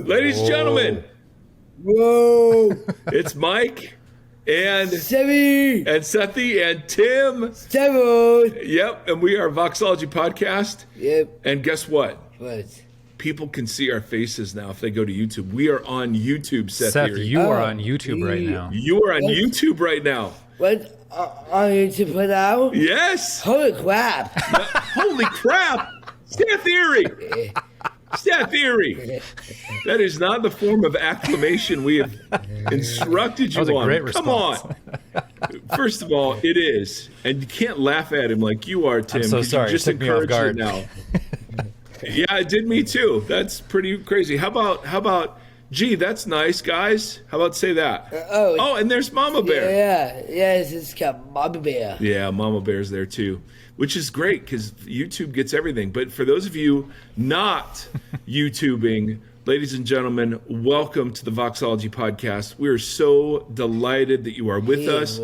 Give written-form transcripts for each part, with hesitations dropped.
Ladies and gentlemen, Whoa! it's Mike and Sevi! and Sethi and Tim. Stafford! Yep, and we are Voxology Podcast. Yep. And guess what? What? People can see our faces now if they go to YouTube. We are on YouTube, Seth. Seth, you are on YouTube right now. You are on YouTube right now. What? On YouTube for now? Yes. Holy crap! Holy crap! Seth Theory. Seth Theory. That is not the form of acclamation we have instructed you That was a on. great Come response. on. First of all, it is. And you can't laugh at him like you are, Tim. I'm so 'cause sorry. You just It took me off encouraged it guard. now. Yeah, it did me too. That's pretty crazy. How about, gee, that's nice, guys. How about say that? Oh, and there's Mama Bear. Yeah, it's got Mama Bear. Yeah, Mama Bear's there too, which is great because YouTube gets everything. But for those of you not YouTubing, ladies and gentlemen, welcome to the Voxology Podcast. We are so delighted that you are with us.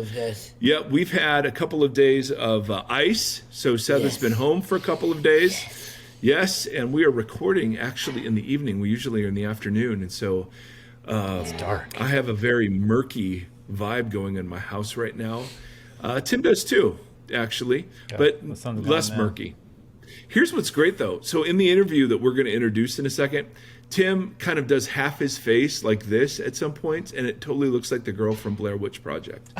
Yeah, we've had a couple of days of ice, so Seth has been home for a couple of days. Yes, and we are recording actually in the evening. We usually are in the afternoon, and so It's dark. I have a very murky vibe going in my house right now. Tim does too, actually, but the sun's less gone now. murky. Here's what's great, though. So in the interview that we're going to introduce in a second, Tim kind of does half his face like this at some points, and it totally looks like the girl from Blair Witch Project.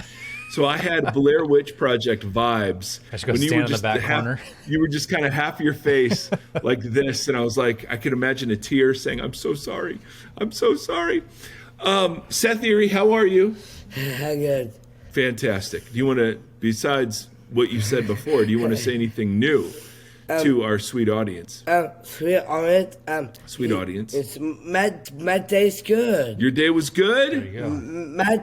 So I had Blair Witch Project vibes. I should go stand in the back corner. You were just kind of half your face like this, and I was like, I could imagine a tear saying, "I'm so sorry. I'm so sorry." Seth Erre, how are you? How good? Fantastic. Do you want to, besides what you said before, do you want to say anything new to our sweet audience? Sweet on it. Sweet audience. It's my day's good. Your day was good? There you go. My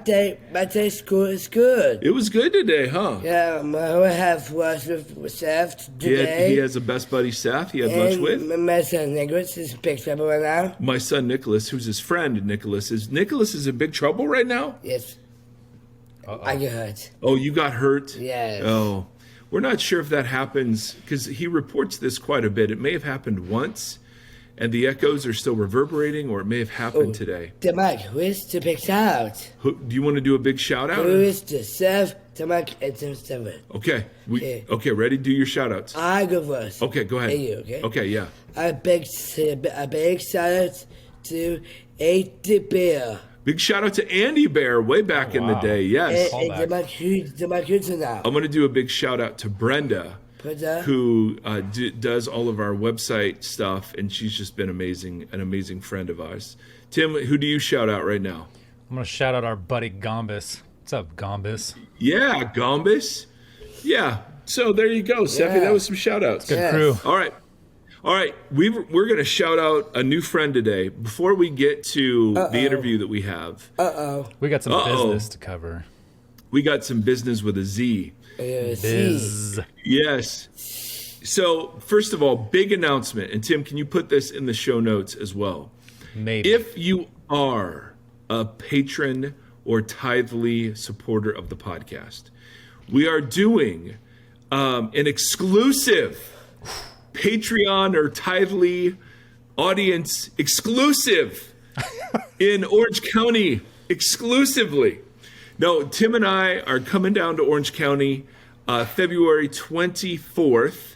day's good is good. It was good today, huh? Yeah, I have lunch with Seth today. He has a best buddy, Seth. He had lunch with. My son Nicholas is in big trouble right now. My son, Nicholas, who's his friend, Nicholas is in big trouble right now? Yes. I get hurt. Oh, you got hurt? Yes. Oh, we're not sure if that happens because he reports this quite a bit. It may have happened once, and the echoes are still reverberating, or it may have happened today. The mic, who is the big shout? Do you want to do a big shout out? Who is the Seth, the mic, and the Seven? Okay. Okay, ready? Do your shout outs. I go first. Okay, go ahead. Hey, you, okay? Okay, yeah. A big shout out to the Bear. Big shout out to Andy Bear way back in the wow. day. Yes. And the mic now. I'm going to do a big shout out to Brenda, who does all of our website stuff, and she's just been amazing, an amazing friend of ours. Tim, who do you shout out right now? I'm going to shout out our buddy Gombus. What's up, Gombus? Yeah, Gombus. Yeah. So there you go, Seppi. That was some shout outs. Good crew. All right. We're going to shout out a new friend today. Before we get to the interview that we have, We got some business to cover. we got some business with a Z. Biz. Yes. So, first of all, big announcement. And Tim, can you put this in the show notes as well? Maybe. If you are a patron or tithely supporter of the podcast, we are doing an exclusive Patreon or tithely audience exclusive in Orange County exclusively. No, Tim and I are coming down to Orange County February 24th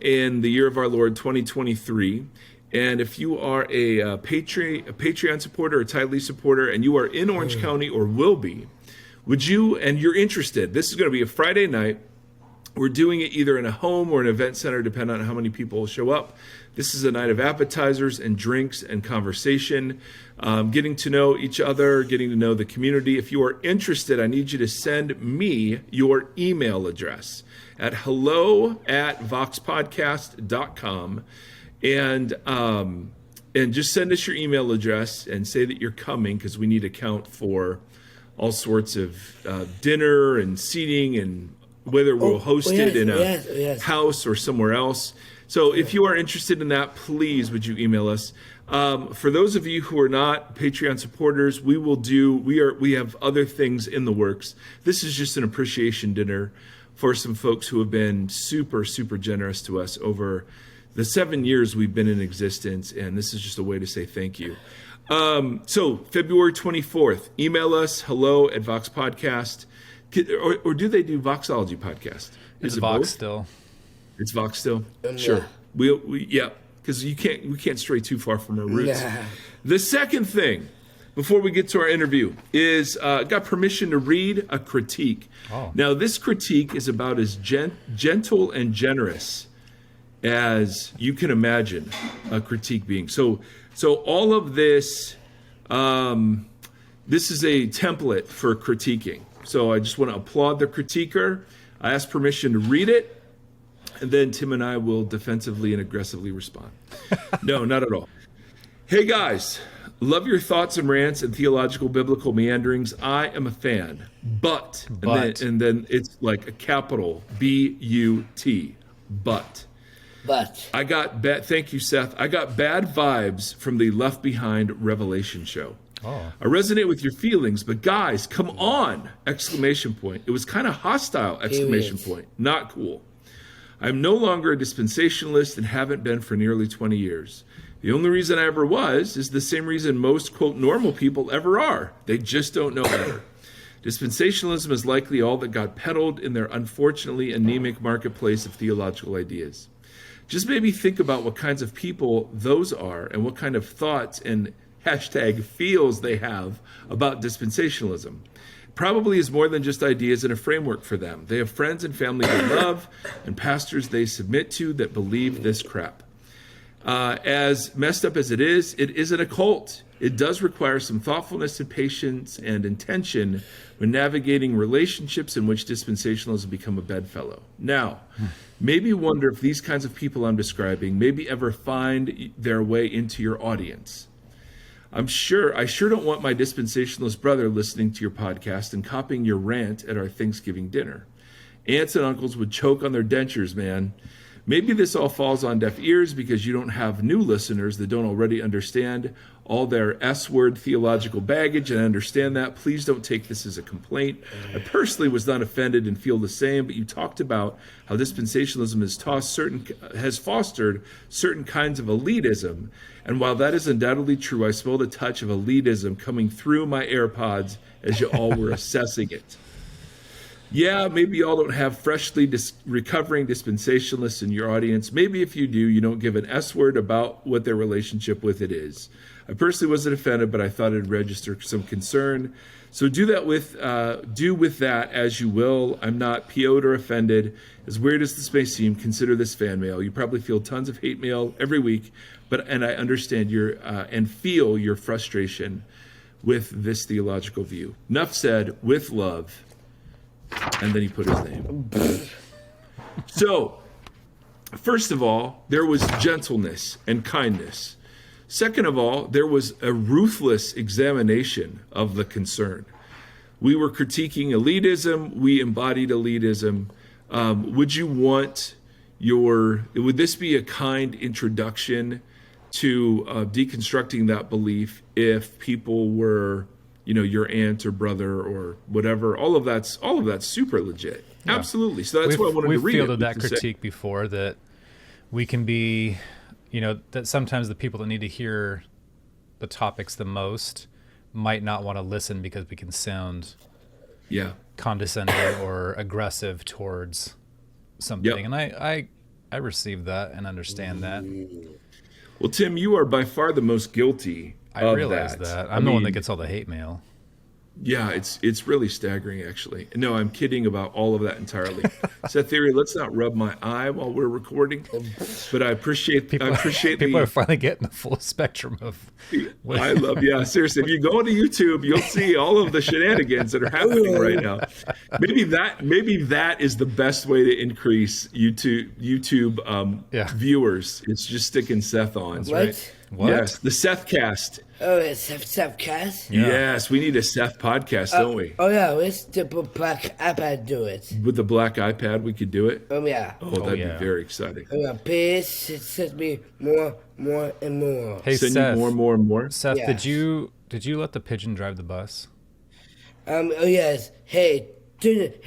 in the year of our Lord 2023. And if you are a Patreon supporter or tithely supporter and you are in Orange County or will be, would you, and you're interested, this is going to be a Friday night. We're doing it either in a home or an event center, depending on how many people show up. This is a night of appetizers and drinks and conversation, getting to know each other, getting to know the community. If you are interested, I need you to send me your email address at hello@voxpodcast.com and just send us your email address and say that you're coming because we need to count for all sorts of dinner and seating and whether we'll host it in a house or somewhere else. So if you are interested in that, please would you email us. For those of you who are not Patreon supporters, we have other things in the works. This is just an appreciation dinner for some folks who have been super, super generous to us over the 7 years we've been in existence, and this is just a way to say thank you. So February 24th, email us, hello@Vox Podcast. Or do they do Voxology Podcast? It's Is it Vox both? still. It's Vox still? Yeah. Sure. We because we can't stray too far from our roots. Yeah. The second thing, before we get to our interview, is got permission to read a critique. Oh. Now, this critique is about as gentle and generous as you can imagine a critique being. So all of this, this is a template for critiquing. So I just want to applaud the critiquer. I ask permission to read it, and then Tim and I will defensively and aggressively respond. No, not at all. Hey guys, love your thoughts and rants and theological biblical meanderings. I am a fan, but. And then it's like a capital B-U-T, but. I got bad. Thank you, Seth. I got bad vibes from the Left Behind Revelation show. Oh. I resonate with your feelings, but guys, come on! Exclamation point. It was kind of hostile! Exclamation point. Not cool. I'm no longer a dispensationalist and haven't been for nearly 20 years. The only reason I ever was is the same reason most, quote, normal people ever are. They just don't know better. Dispensationalism is likely all that got peddled in their unfortunately anemic marketplace of theological ideas. Just maybe think about what kinds of people those are and what kind of thoughts and #feels they have about dispensationalism. Probably is more than just ideas and a framework for them. They have friends and family they love and pastors they submit to that believe this crap. As messed up as it isn't a cult. It does require some thoughtfulness and patience and intention when navigating relationships in which dispensationalism become a bedfellow. Now, maybe wonder if these kinds of people I'm describing maybe ever find their way into your audience. I sure don't want my dispensationalist brother listening to your podcast and copying your rant at our Thanksgiving dinner. Aunts and uncles would choke on their dentures, man. Maybe this all falls on deaf ears because you don't have new listeners that don't already understand all their S-word theological baggage, and I understand that. Please don't take this as a complaint. I personally was not offended and feel the same, but you talked about how dispensationalism has fostered certain kinds of elitism, and while that is undoubtedly true, I smelled a touch of elitism coming through my AirPods as you all were assessing it. Yeah, maybe y'all don't have freshly recovering dispensationalists in your audience. Maybe if you do, you don't give an S word about what their relationship with it is. I personally wasn't offended, but I thought it'd register some concern. So do with that as you will. I'm not PO'd or offended. As weird as this may seem, consider this fan mail. You probably feel tons of hate mail every week, and I understand and feel your frustration with this theological view. Enough said. With love. And then he put his name. So, first of all, there was gentleness and kindness. Second of all, there was a ruthless examination of the concern. We were critiquing elitism. We embodied elitism. Would this be a kind introduction to deconstructing that belief if people were, your aunt or brother or whatever? All of that's super legit. Yeah. Absolutely. So that's why I wanted to read it. We've fielded that critique before, that we can be, that sometimes the people that need to hear the topics the most might not want to listen because we can sound condescending or aggressive towards something. Yep. And I receive that and understand that. Well, Tim, you are by far the most guilty. I realize that. I'm the one that gets all the hate mail. Yeah, it's really staggering, actually. No, I'm kidding about all of that entirely. Seth Theory, let's not rub my eye while we're recording. But I appreciate people are finally getting the full spectrum of. Seriously, if you go into YouTube, you'll see all of the shenanigans that are happening right now. Maybe that is the best way to increase YouTube viewers. It's just sticking Seth on, right? What? Yes, the Seth cast. Oh, it's Seth cast? Yeah. Yes, we need a Seth podcast, don't we? Oh, yeah, let's the black iPad do it. With the black iPad, we could do it? Oh, yeah. Oh, that'd be very exciting. Oh, yeah, please send me more and more. Hey, send Seth, you more and more? Seth, did you let the pigeon drive the bus? Oh, yes. Hey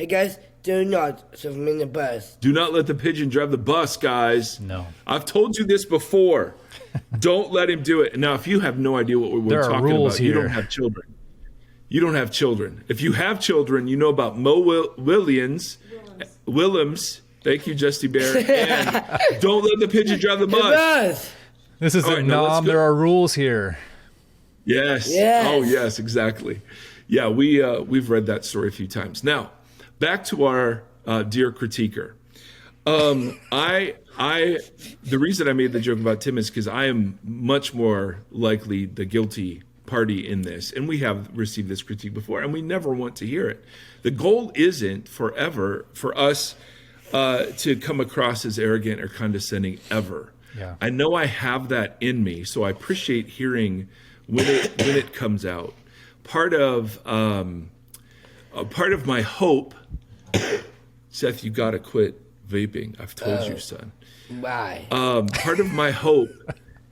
guys, Do not shove him in the bus. Do not let the pigeon drive the bus, guys. No. I've told you this before. Don't let him do it. Now, if you have no idea what we're talking about, you don't have children. You don't have children. If you have children, you know about Mo Willems. Thank you, Justy Bear. And don't let the pigeon drive the bus. This is All it, right, now let's Nom. go. There are rules here. Yes. Yes. Oh, yes, exactly. Yeah, we've read that story a few times. Now, back to our dear critiquer. The reason I made the joke about Tim is because I am much more likely the guilty party in this, and we have received this critique before, and we never want to hear it. The goal isn't forever for us to come across as arrogant or condescending ever. Yeah. I know I have that in me, so I appreciate hearing when it comes out. Part of my hope, Seth, you got to quit vaping. I've told you, son. Why? Part of my hope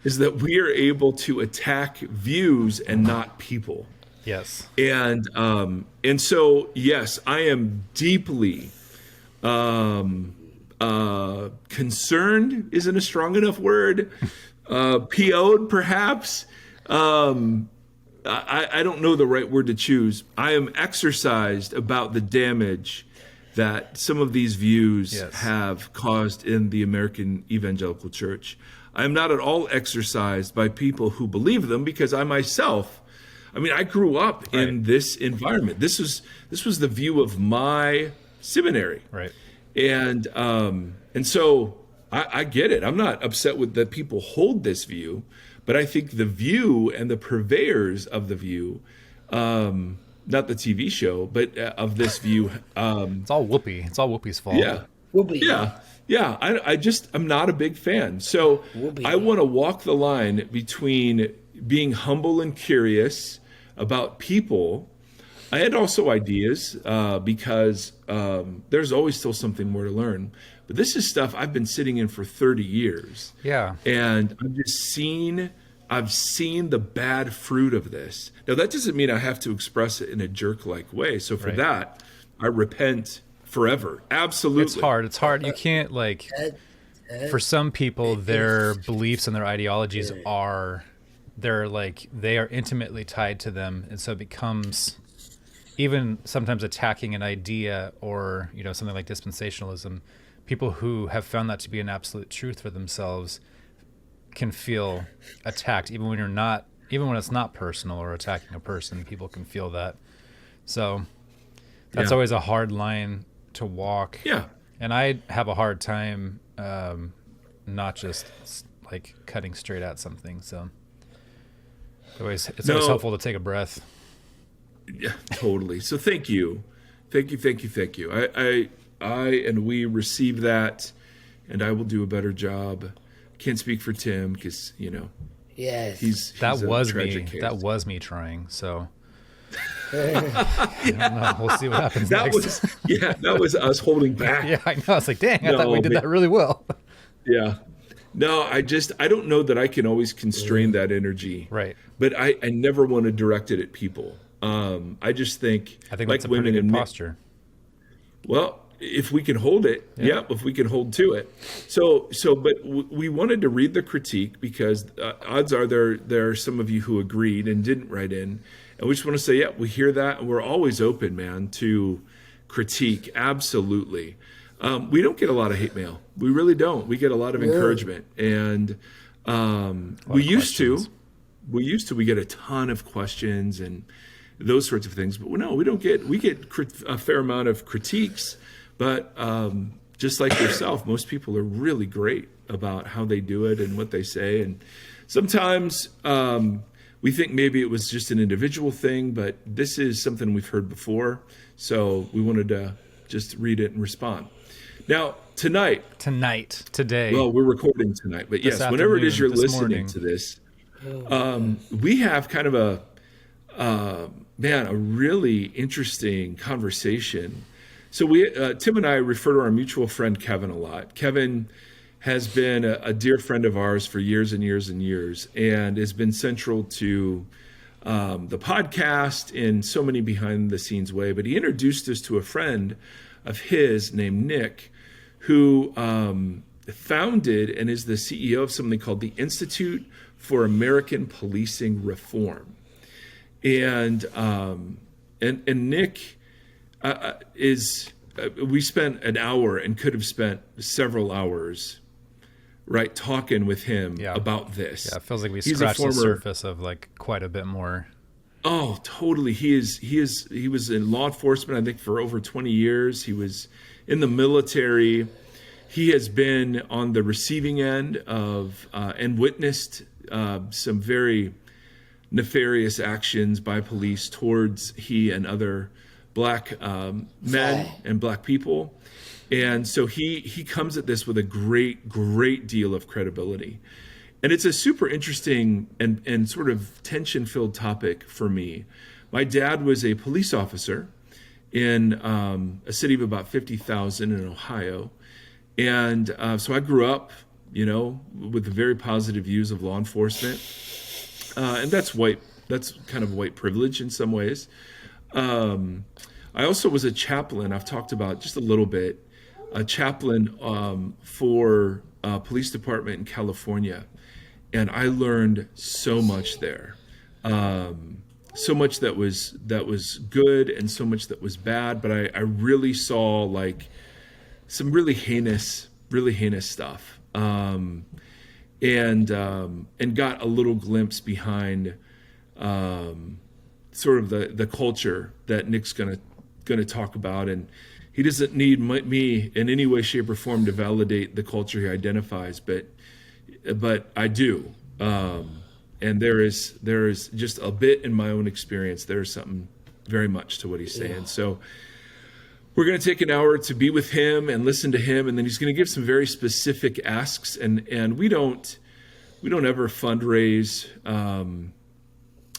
is that we are able to attack views and not people. Yes. And so, yes, I am deeply concerned isn't a strong enough word. PO'd, perhaps. I don't know the right word to choose. I am exercised about the damage that some of these views have caused in the American evangelical church. I am not at all exercised by people who believe them, because I myself, I grew up in this environment. This was the view of my seminary. Right. And so I get it. I'm not upset with that people hold this view, but I think the view and the purveyors of the view, not the TV show, but of this view. It's all Whoopi. It's all Whoopi's fault. Yeah. Whoopi. Yeah. I'm not a big fan. So Whoopi. I want to walk the line between being humble and curious about people. I had also ideas because there's always still something more to learn. But this is stuff I've been sitting in for 30 years. Yeah. And I've seen the bad fruit of this. Now, that doesn't mean I have to express it in a jerk-like way. So for that, I repent forever. Absolutely. It's hard. You can't, for some people, their beliefs and their ideologies they are intimately tied to them. And so it becomes, even sometimes attacking an idea or, something like dispensationalism, people who have found that to be an absolute truth for themselves can feel attacked, even when it's not personal or attacking a person. People can feel that. So that's always a hard line to walk. Yeah. And I have a hard time not just cutting straight at something. So it's always helpful to take a breath. Yeah, totally. So thank you. I and we receive that, and I will do a better job. Can't speak for Tim because, Yes. he's That a was tragic me. case. That was me trying. So I don't know. We'll see what happens That next. that was us holding back. Yeah, I know. I was like, dang, I thought we did that really well. Yeah. No, I don't know that I can always constrain that energy. Right. But I never want to direct it at people. I just think, I think like that's a women pretty good and posture. Well, if we can hold it, if we can hold to it. But we wanted to read the critique because odds are there are some of you who agreed and didn't write in. And we just want to say, we hear that. And we're always open, man, to critique. Absolutely. We don't get a lot of hate mail. We really don't. We get a lot of encouragement. And we used to. We get a ton of questions and those sorts of things. But no, we don't get. We get a fair amount of critiques. But just like yourself, most people are really great about how they do it and what they say. And sometimes we think maybe it was just an individual thing, but this is something we've heard before. So we wanted to just read it and respond. Now, today. Well, we're recording tonight, but yes, whenever it is you're listening to this, we have kind of a really interesting conversation. So Tim and I refer to our mutual friend Kevin a lot. Kevin has been a dear friend of ours for years and years and years, and has been central to the podcast in so many behind the scenes way. But he introduced us to a friend of his named Nick, who founded and is the CEO of something called the Institute for American Policing Reform. And Nick we spent an hour and could have spent several hours, right, talking with him about this. Yeah, it feels like we scratched the surface of like quite a bit more. Oh, totally. He was in law enforcement, I think, for over 20 years. He was in the military. He has been on the receiving end of and witnessed some very nefarious actions by police towards he and other Black men and Black people. And so he comes at this with a great deal of credibility. And it's a super interesting and sort of tension-filled topic for me. My dad was a police officer in a city of about 50,000 in Ohio. And so I grew up, with very positive views of law enforcement. And that's kind of white privilege in some ways. I also was a chaplain. I've talked about just a little bit, a chaplain for a police department in California. And I learned so much there. So much that was good and so much that was bad. But I really saw like some really heinous stuff. And got a little glimpse behind sort of the culture that Nick's going to talk about. And he doesn't need me in any way, shape, or form to validate the culture he identifies, but I do. And there is just a bit in my own experience. There's something very much to what he's saying. Yeah. So we're going to take an hour to be with him and listen to him, and then he's going to give some very specific asks. And we don't ever fundraise.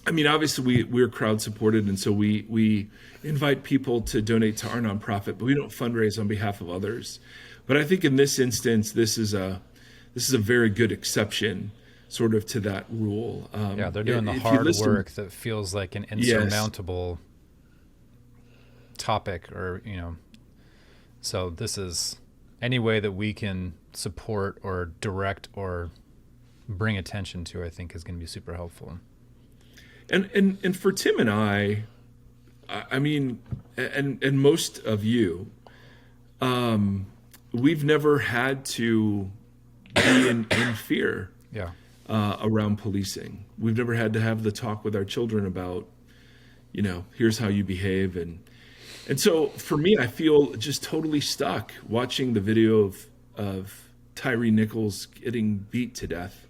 Obviously we're crowd supported, and so we invite people to donate to our nonprofit, but we don't fundraise on behalf of others. But I think in this instance, this is a very good exception, sort of to that rule. They're doing the hard work that feels like an insurmountable topic, or so this is any way that we can support or direct or bring attention to, I think, is going to be super helpful. And for Tim and I mean, and most of you, we've never had to be in fear around policing. We've never had to have the talk with our children about, here's how you behave. And so for me, I feel just totally stuck watching the video of Tyree Nichols getting beat to death.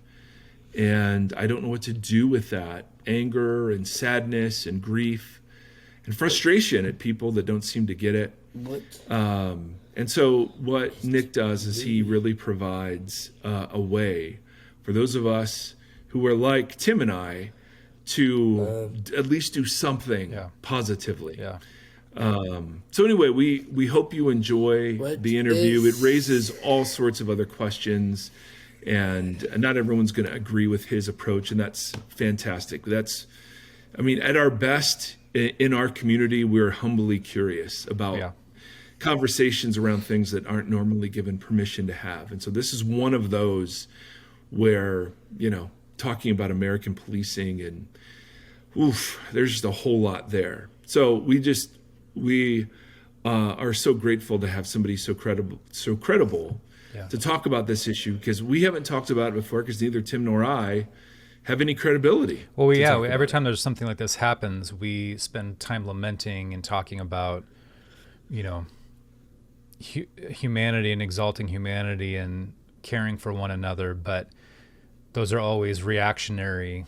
And I don't know what to do with that. Anger and sadness and grief and frustration at people that don't seem to get it. And so what Nick does is he really provides a way for those of us who are like Tim and I to at least do something positively. Yeah. So anyway, we hope you enjoy the interview. It raises all sorts of other questions, and not everyone's going to agree with his approach, and that's fantastic. At our best in our community, we're humbly curious about conversations around things that aren't normally given permission to have. And so this is one of those where, talking about American policing and there's just a whole lot there. So we are so grateful to have somebody so credible to talk about this issue, because we haven't talked about it before, because neither Tim nor I have any credibility. Well, every time there's something like this happens, we spend time lamenting and talking about, humanity and exalting humanity and caring for one another. But those are always reactionary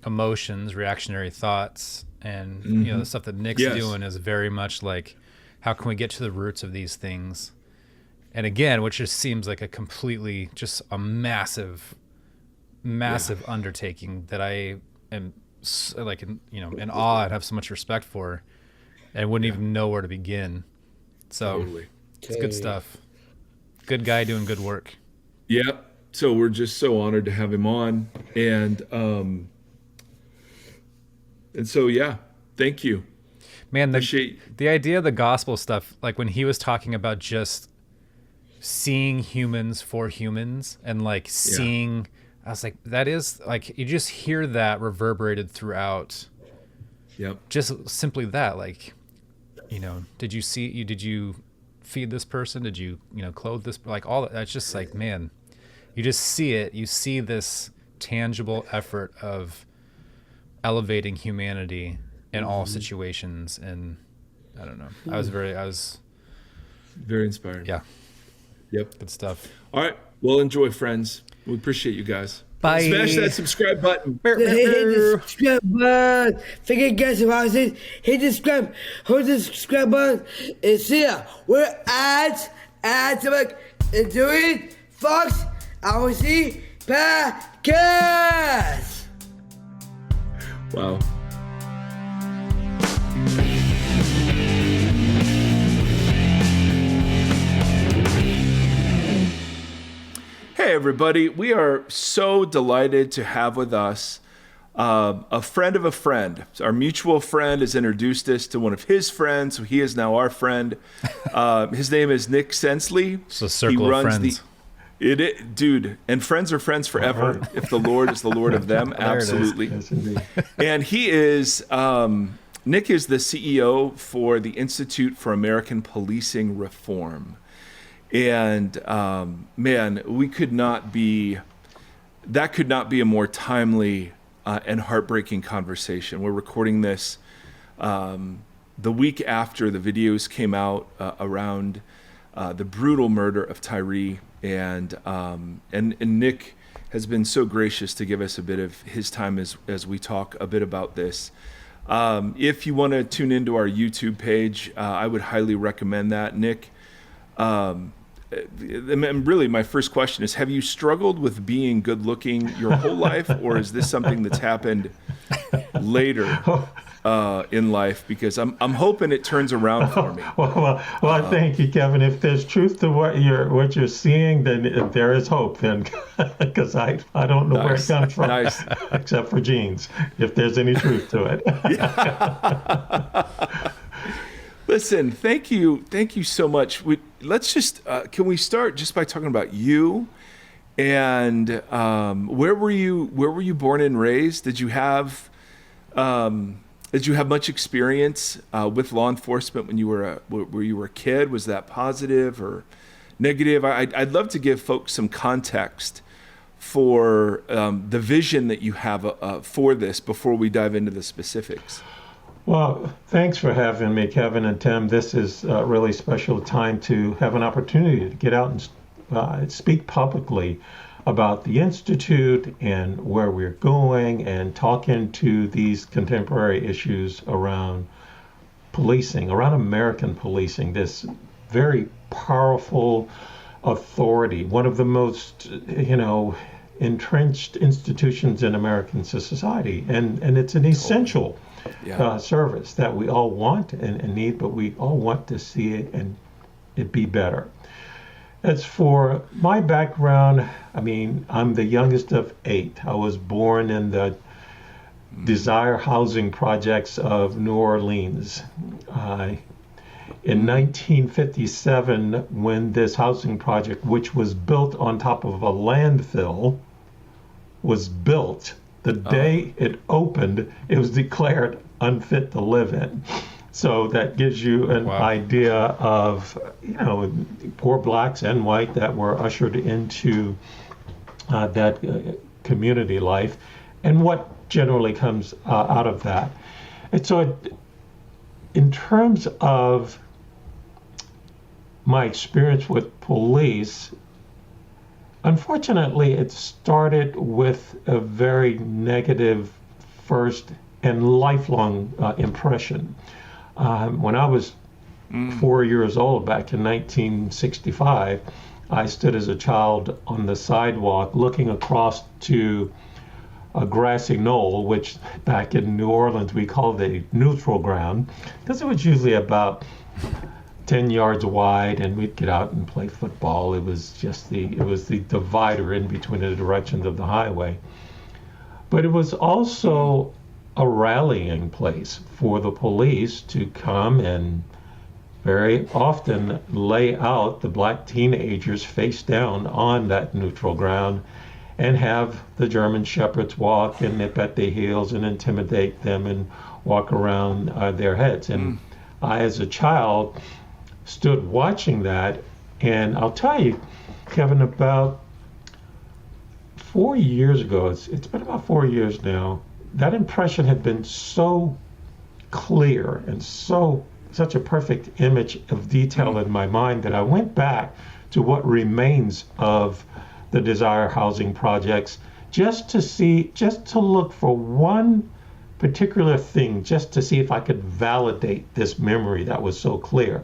emotions, reactionary thoughts. And, the stuff that Nick's doing is very much like, how can we get to the roots of these things? And again, which just seems like a completely, just a massive undertaking that I am in awe and have so much respect for, and wouldn't even know where to begin. So it's good stuff. Good guy doing good work. Yep. So we're just so honored to have him on, and so thank you. Man, Appreciate. the idea of the gospel stuff, like when he was talking about just seeing humans for humans and like seeing, I was like, that is like, you just hear that reverberated throughout. Yep. Just simply that, like, you know, did you feed this person? Did you, clothe this? Like all that. That's just like, man, you just see it. You see this tangible effort of elevating humanity in all situations. And I don't know. I was very inspiring. Yeah. Yep. Good stuff. All right. Well, enjoy, friends. We appreciate you guys. Bye. Smash that subscribe button. Hit the subscribe button. Forget guys who has it. Hit the subscribe button. And see ya. We're ads to like and do it. Fox, I will see podcast. Wow. Hey, everybody. We are so delighted to have with us a friend of a friend. Our mutual friend has introduced us to one of his friends, so he is now our friend. His name is Nick Sensley. It's a circle of friends. Dude, and friends are friends forever. Right. If the Lord is the Lord of them, absolutely. Yes, indeed. And he is, Nick is the CEO for the Institute for American Policing Reform. And man, that could not be a more timely and heartbreaking conversation. We're recording this the week after the videos came out around the brutal murder of Tyree, and Nick has been so gracious to give us a bit of his time as we talk a bit about this. If you want to tune into our YouTube page, I would highly recommend that, Nick. And really, my first question is, have you struggled with being good looking your whole life, or is this something that's happened later in life? Because I'm hoping it turns around for me. Well, thank you, Kevin. If there's truth to what you're seeing, then there is hope. Then, because I don't know where it comes from, except for genes. If there's any truth to it. Listen, thank you so much. Let's just can we start just by talking about you, and where were you born and raised? Did you have much experience with law enforcement when you were a kid? Was that positive or negative? I'd love to give folks some context for the vision that you have for this before we dive into the specifics. Well, thanks for having me, Kevin and Tim. This is a really special time to have an opportunity to get out and speak publicly about the Institute and where we're going, and talk into these contemporary issues around policing, around American policing, this very powerful authority, one of the most, entrenched institutions in American society. And it's an essential service that we all want and need, but we all want to see it and it be better. As for my background, I'm the youngest of 8. I was born in the Desire housing projects of New Orleans. In 1957, when this housing project, which was built on top of a landfill, was built, the day it opened, it was declared unfit to live in. So that gives you an idea of, poor blacks and white that were ushered into that community life, and what generally comes out of that. And so in terms of my experience with police, unfortunately, it started with a very negative first and lifelong impression. When I was 4 years old, back in 1965, I stood as a child on the sidewalk looking across to a grassy knoll, which back in New Orleans we called a neutral ground, because it was usually about 10 yards wide, and we'd get out and play football. It was the divider in between the directions of the highway. But it was also a rallying place for the police to come and very often lay out the black teenagers face down on that neutral ground and have the German shepherds walk and nip at their heels and intimidate them and walk around their heads. And I, as a child, stood watching that. And I'll tell you, Kevin, about 4 years ago, it's been about 4 years now, that impression had been so clear and such a perfect image of detail in my mind that I went back to what remains of the Desire Housing projects just to look for one particular thing, just to see if I could validate this memory that was so clear.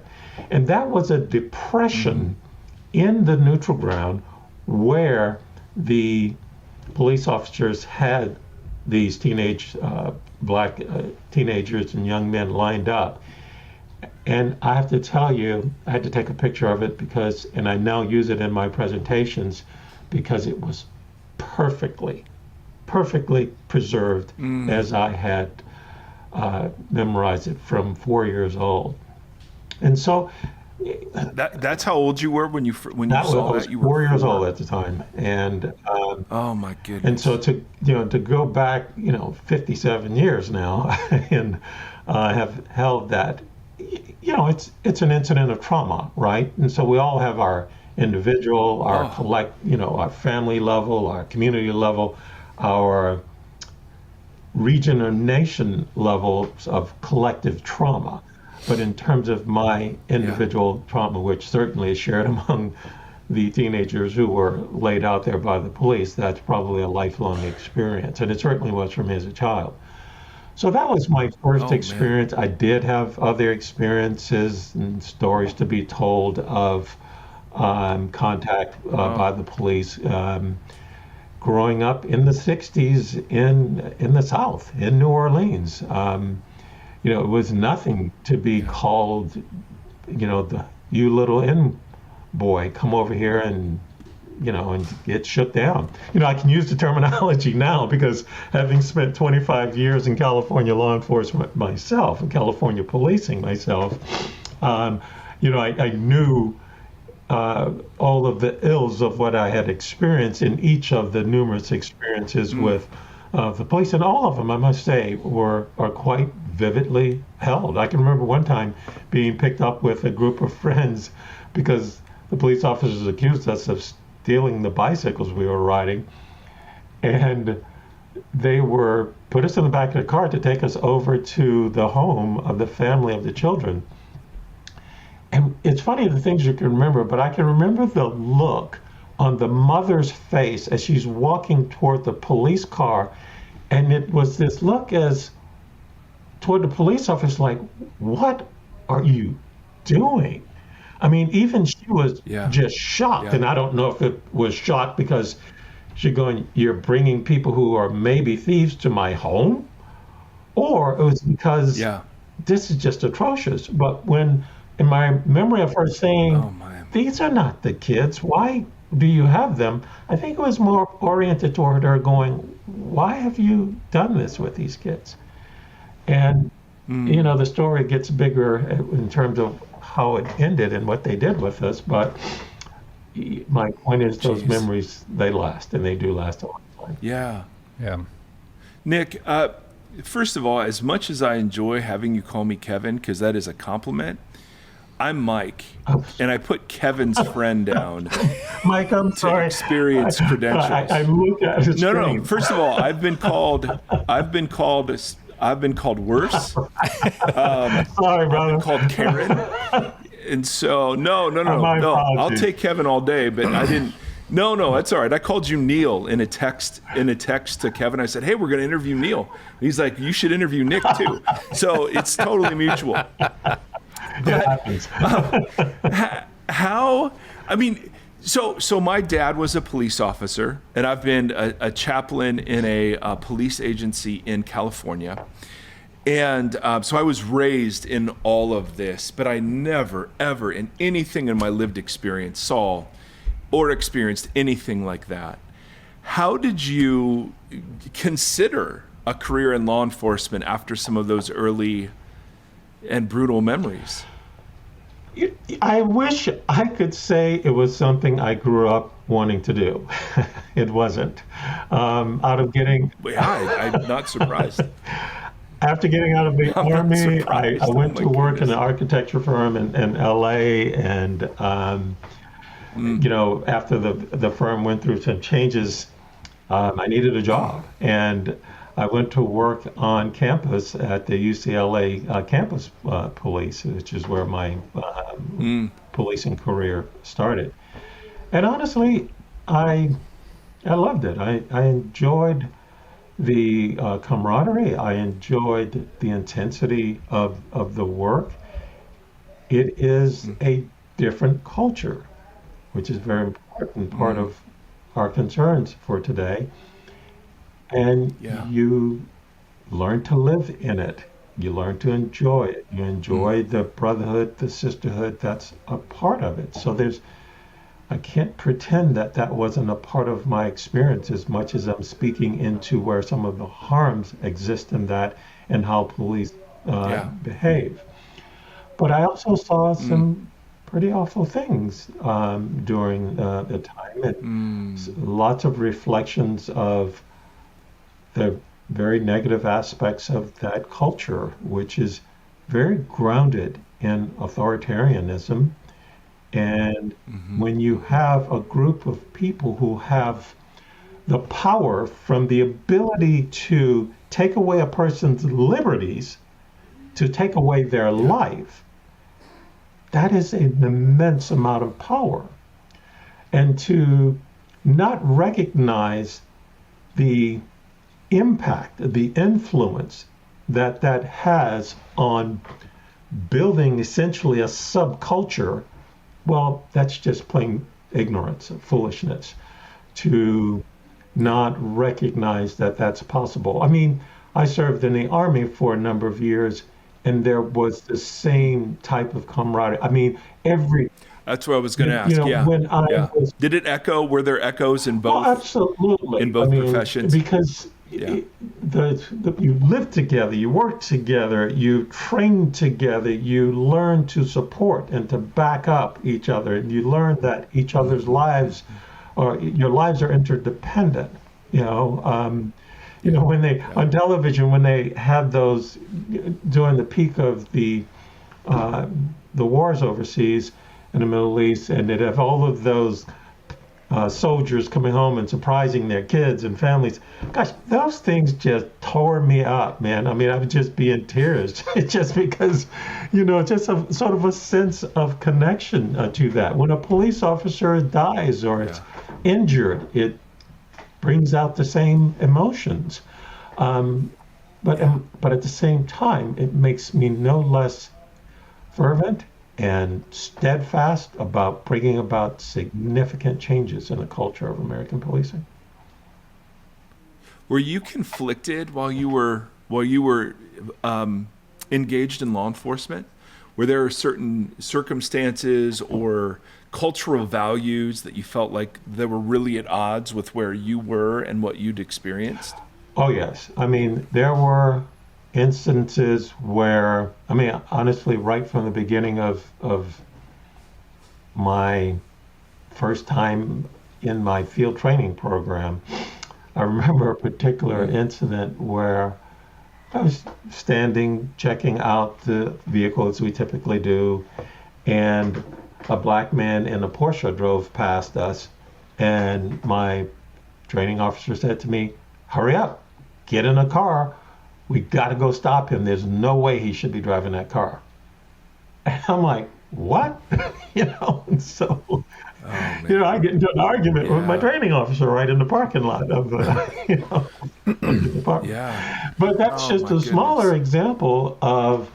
And that was a depression in the neutral ground where the police officers had these black teenagers and young men lined up. And I have to tell you, I had to take a picture of it and I now use it in my presentations because it was perfectly preserved as I had memorized it from 4 years old. And so that's how old you were when you saw that? You were 4 years old at the time, and oh my goodness! And so to go back 57 years now, and have held that, it's an incident of trauma, right? And so we all have our individual, our our family level, our community level, our region or nation levels of collective trauma. But in terms of my individual trauma, which certainly is shared among the teenagers who were laid out there by the police, that's probably a lifelong experience. And it certainly was for me as a child. So that was my first experience. Man. I did have other experiences and stories to be told of contact by the police. Growing up in the 60s in the South, in New Orleans. It was nothing to be called, you little N boy, come over here and get shut down. I can use the terminology now because having spent 25 years in California law enforcement myself, and California policing myself, I knew all of the ills of what I had experienced in each of the numerous experiences with the police, and all of them, I must say, are quite vividly held. I can remember one time being picked up with a group of friends because the police officers accused us of stealing the bicycles we were riding, and they put us in the back of the car to take us over to the home of the family of the children. And it's funny the things you can remember, but I can remember the look on the mother's face as she's walking toward the police car, and it was this look as toward the police officer, like, what are you doing? I mean, even she was just shocked, and I don't know if it was shocked because she's going, you're bringing people who are maybe thieves to my home, or it was because this is just atrocious. But when, in my memory of her saying, these are not the kids, why do you have them? I think it was more oriented toward her going, why have you done this with these kids? And, the story gets bigger in terms of how it ended and what they did with us. But my point is those memories, they last, and they do last a long time. Yeah. Yeah. Nick, first of all, as much as I enjoy having you call me Kevin, because that is a compliment, I'm Mike, and I put Kevin's friend down. Mike, I'm sorry. Experience credentials. I look at his screen. No. First of all, I've been called worse. Sorry, brother. I've been called Karen, and so no. I'll take Kevin all day, but I didn't. No, that's all right. I called you Neil in a text to Kevin. I said, hey, we're going to interview Neil. He's like, you should interview Nick too. So it's totally mutual. So my dad was a police officer, and I've been a chaplain in a police agency in California. And so I was raised in all of this, but I never, ever in anything in my lived experience saw or experienced anything like that. How did you consider a career in law enforcement after some of those early and brutal memories? I wish I could say it was something I grew up wanting to do. It wasn't. Out of getting Yeah, I'm not surprised. After getting out of the I'm not Army, I surprised. went Oh to my work in goodness. an architecture firm in LA, and after the firm went through some changes, I needed a job, and I went to work on campus at the UCLA campus police, which is where my policing career started. And honestly, I loved it. I enjoyed the camaraderie. I enjoyed the intensity of the work. It is a different culture, which is a very important part of our concerns for today. And Yeah. you learn to live in it. You learn to enjoy it. You enjoy the brotherhood, the sisterhood. That's a part of it. So I can't pretend that that wasn't a part of my experience as much as I'm speaking into where some of the harms exist in that and how police behave. But I also saw some pretty awful things during the time, and lots of reflections of the very negative aspects of that culture, which is very grounded in authoritarianism. And when you have a group of people who have the power from the ability to take away a person's liberties, to take away their life, that is an immense amount of power. And to not recognize the impact, the influence that that has on building essentially a subculture, well, that's just plain ignorance, foolishness, to not recognize that that's possible. I mean, I served in the Army for a number of years, and there was the same type of camaraderie. I mean, That's what I was going to ask. Yeah. when I was, Did it echo? Were there echoes in both? absolutely. In both professions? Because Yeah. you live together, you work together, you train together, you learn to support and to back up each other, and you learn that each other's lives, or your lives are interdependent. When they on television, when they had those during the peak of the wars overseas in the Middle East, and they'd have all of those soldiers coming home and surprising their kids and families. Gosh, those things just tore me up, man. I mean, I would just be in tears just because, just a sort of a sense of connection to that. When a police officer dies or it's injured, it brings out the same emotions. But at the same time, it makes me no less fervent and steadfast about bringing about significant changes in the culture of American policing. Were you conflicted while you were engaged in law enforcement? Were there certain circumstances or cultural values that you felt like they were really at odds with where you were and what you'd experienced? Oh, yes. I mean, there were instances where, honestly, right from the beginning of my first time in my field training program, I remember a particular incident where I was standing, checking out the vehicle as we typically do, and a black man in a Porsche drove past us, and my training officer said to me, "Hurry up, get in a car. We got to go stop him. There's no way he should be driving that car." And I'm like, what? And so, I get into an argument with my training officer right in the parking lot of the department. Yeah. But that's just a smaller example of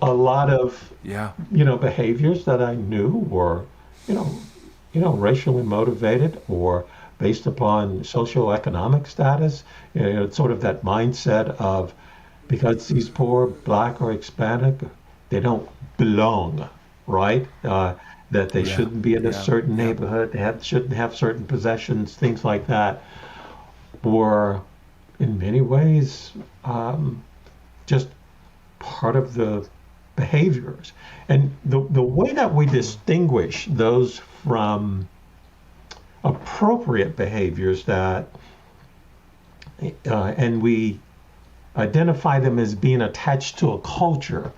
a lot of, behaviors that I knew were, racially motivated or based upon socioeconomic status, sort of that mindset of, because he's poor, black, or Hispanic, they don't belong, right? That they shouldn't be in a certain neighborhood, they shouldn't have certain possessions, things like that, were in many ways, just part of the behaviors. And the way that we distinguish those from appropriate behaviors that, and we identify them as being attached to a culture,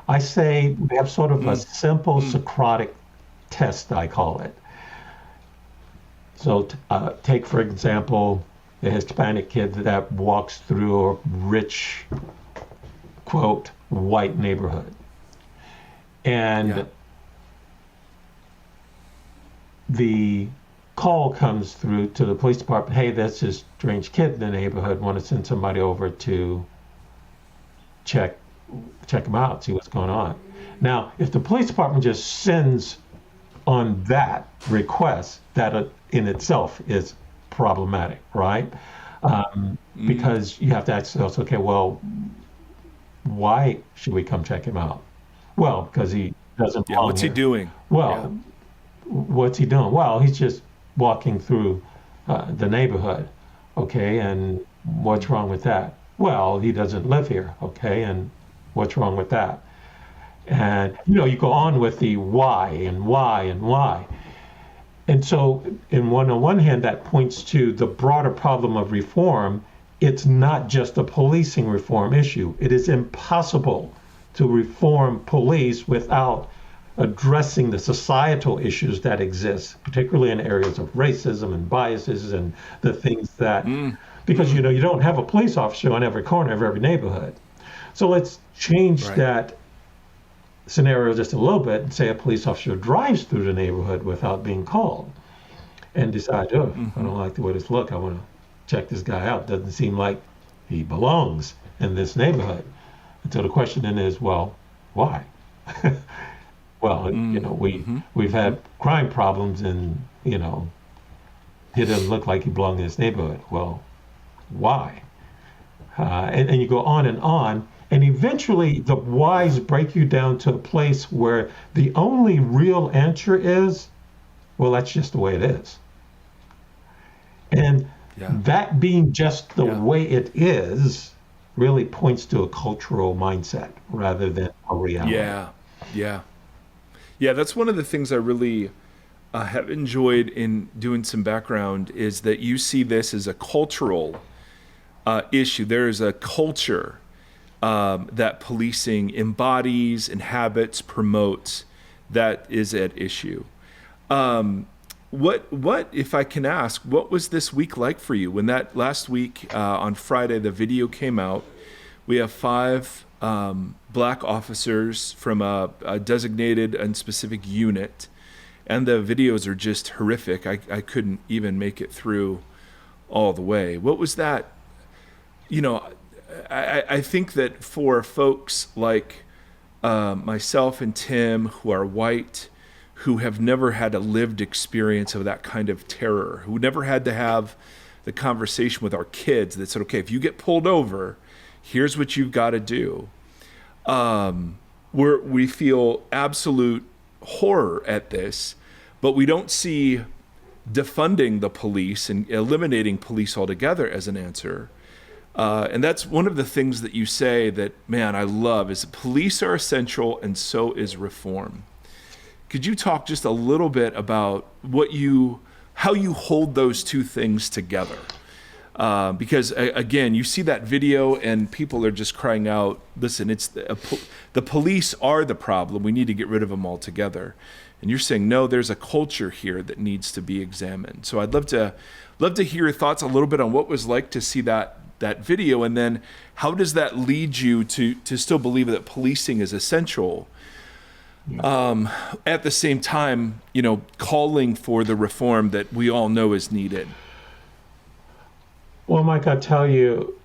I say we have sort of a simple Socratic test, I call it. So take, for example, the Hispanic kid that walks through a rich, quote, white neighborhood. And the call comes through to the police department, hey, there's this strange kid in the neighborhood, want to send somebody over to check him out, see what's going on. Now, if the police department just sends on that request, that in itself is problematic, right? Because you have to ask yourself, okay, well, why should we come check him out? Well, because he doesn't belong what's here. he doing? Well, what's he doing? Well, he's just walking through the neighborhood, okay, and what's wrong with that? Well, he doesn't live here, okay, and what's wrong with that? And, you go on with the why and why and why. And so, on one hand, that points to the broader problem of reform. It's not just a policing reform issue. It is impossible to reform police without addressing the societal issues that exist, particularly in areas of racism and biases and the things that, because, you don't have a police officer on every corner of every neighborhood. So let's change that scenario just a little bit and say a police officer drives through the neighborhood without being called and decides, I don't like the way this looks. I want to check this guy out. Doesn't seem like he belongs in this neighborhood. And so the question then is, well, why? Well, we've had crime problems and, he doesn't look like he belongs in this neighborhood. Well, why? And you go on, and eventually the whys break you down to a place where the only real answer is, well, that's just the way it is. And that being just the way it is really points to a cultural mindset rather than a reality. Yeah, that's one of the things I really have enjoyed in doing some background is that you see this as a cultural issue. There is a culture that policing embodies, inhabits, promotes, that is at issue. What, if I can ask, what was this week like for you? When that last week on Friday, the video came out, we have 5 black officers from a designated and specific unit, and the videos are just horrific. I couldn't even make it through all the way. What was that? I think that for folks like myself and Tim, who are white, who have never had a lived experience of that kind of terror, who never had to have the conversation with our kids that said, okay, if you get pulled over, here's what you've got to do. We feel absolute horror at this, but we don't see defunding the police and eliminating police altogether as an answer. And that's one of the things that you say that, man, I love, is police are essential and so is reform. Could you talk just a little bit about how you hold those two things together? Because again, you see that video and people are just crying out, listen, it's the police are the problem. We need to get rid of them altogether. And you're saying, no, there's a culture here that needs to be examined. So I'd love to hear your thoughts a little bit on what it was like to see that video, and then how does that lead you to still believe that policing is essential? At the same time, calling for the reform that we all know is needed. Well, Mike, I tell you,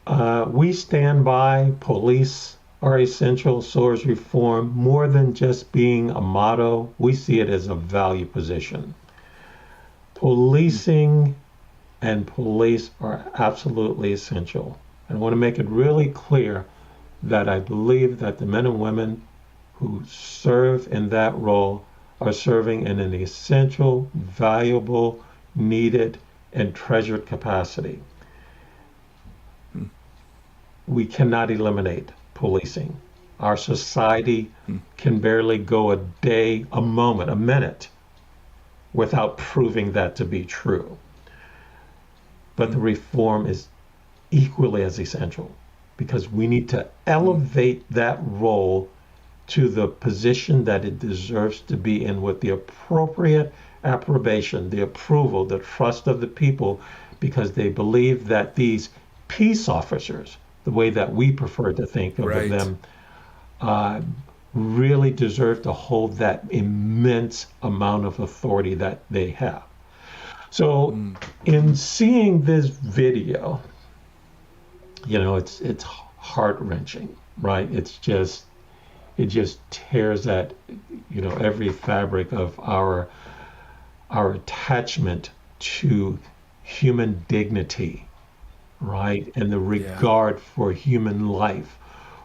we stand by police are essential, so is reform. More than just being a motto, we see it as a value position. Policing and police are absolutely essential. And I want to make it really clear that I believe that the men and women who serve in that role are serving in an essential, valuable, needed, and treasured capacity. we cannot eliminate policing. Our society can barely go a day, a moment, a minute without proving that to be true. But the reform is equally as essential because we need to elevate that role to the position that it deserves to be in with the appropriate approbation, the approval, the trust of the people, because they believe that these peace officers, the way that we prefer to think of Right. them, really deserve to hold that immense amount of authority that they have. So in seeing this video, it's heart-wrenching, right? It just tears at, every fabric of our attachment to human dignity, right? And the regard for human life,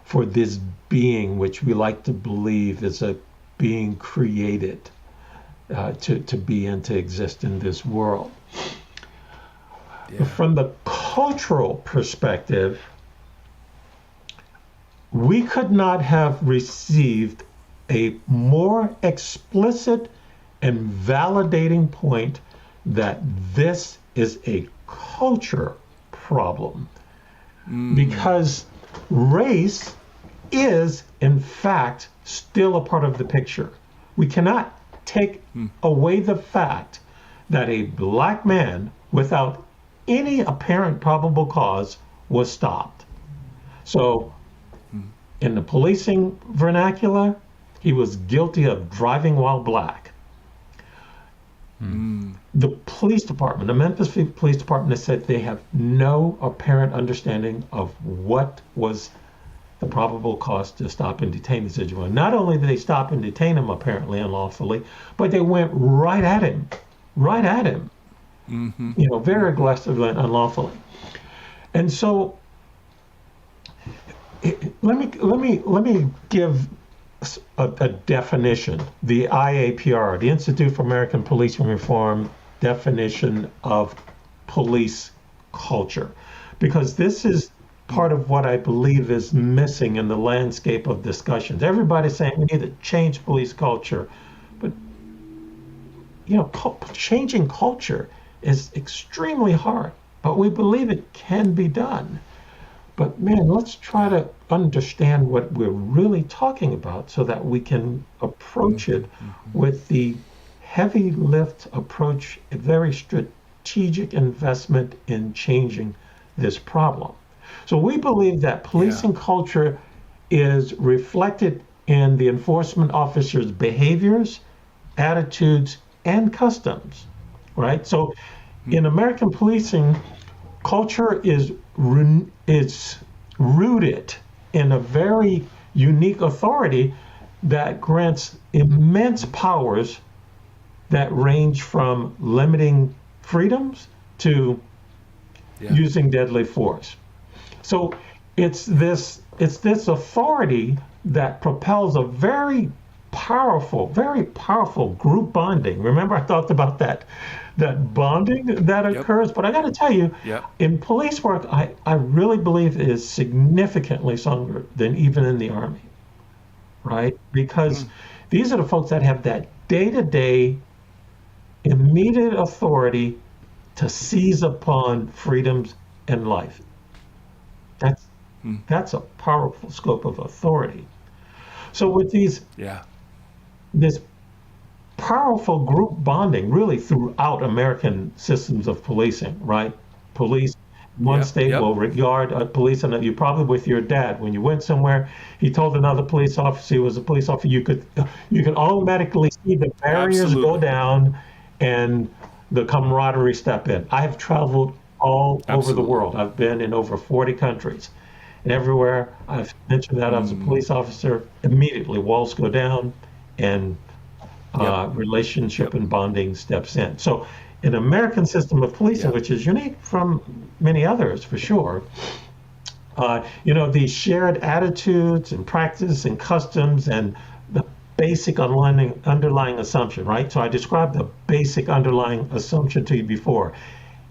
for this being which we like to believe is a being created to be and to exist in this world. From the cultural perspective, we could not have received a more explicit and validating point that this is a culture problem. Because race is, in fact, still a part of the picture. We cannot take away the fact that a black man, without any apparent probable cause, was stopped. So, in the policing vernacular, he was guilty of driving while black. The police department, the Memphis Police Department, has said they have no apparent understanding of what was the probable cause to stop and detain this individual. Not only did they stop and detain him apparently unlawfully, but they went right at him, very aggressively and unlawfully. And so, let me give a definition. The IAPR, the Institute for American Policing Reform, definition of police culture, because this is part of what I believe is missing in the landscape of discussions. Everybody's saying we need to change police culture, but changing culture is extremely hard, but we believe it can be done. But man, let's try to understand what we're really talking about so that we can approach it with the heavy lift approach, a very strategic investment in changing this problem. So we believe that policing culture is reflected in the enforcement officer's behaviors, attitudes, and customs, right? So in American policing, culture is rooted in a very unique authority that grants immense powers that range from limiting freedoms to using deadly force. So it's this authority that propels a very powerful group bonding. Remember, I talked about that bonding that occurs, but I got to tell you, in police work, I really believe it is significantly stronger than even in the Army, right? Because these are the folks that have that day-to-day immediate authority to seize upon freedoms and life. That's a powerful scope of authority. So with this powerful group bonding really throughout American systems of policing, right? Police, one state will regard a police, and you probably with your dad, when you went somewhere, he told another police officer he was a police officer, you could automatically see the barriers go down and the camaraderie step in. I have traveled all over the world. I've been in over 40 countries. And everywhere I've mentioned that I was a police officer, immediately walls go down and relationship and bonding steps in. So an American system of policing, which is unique from many others for sure, these shared attitudes and practice and customs and the basic underlying assumption, right? So I described the basic underlying assumption to you before.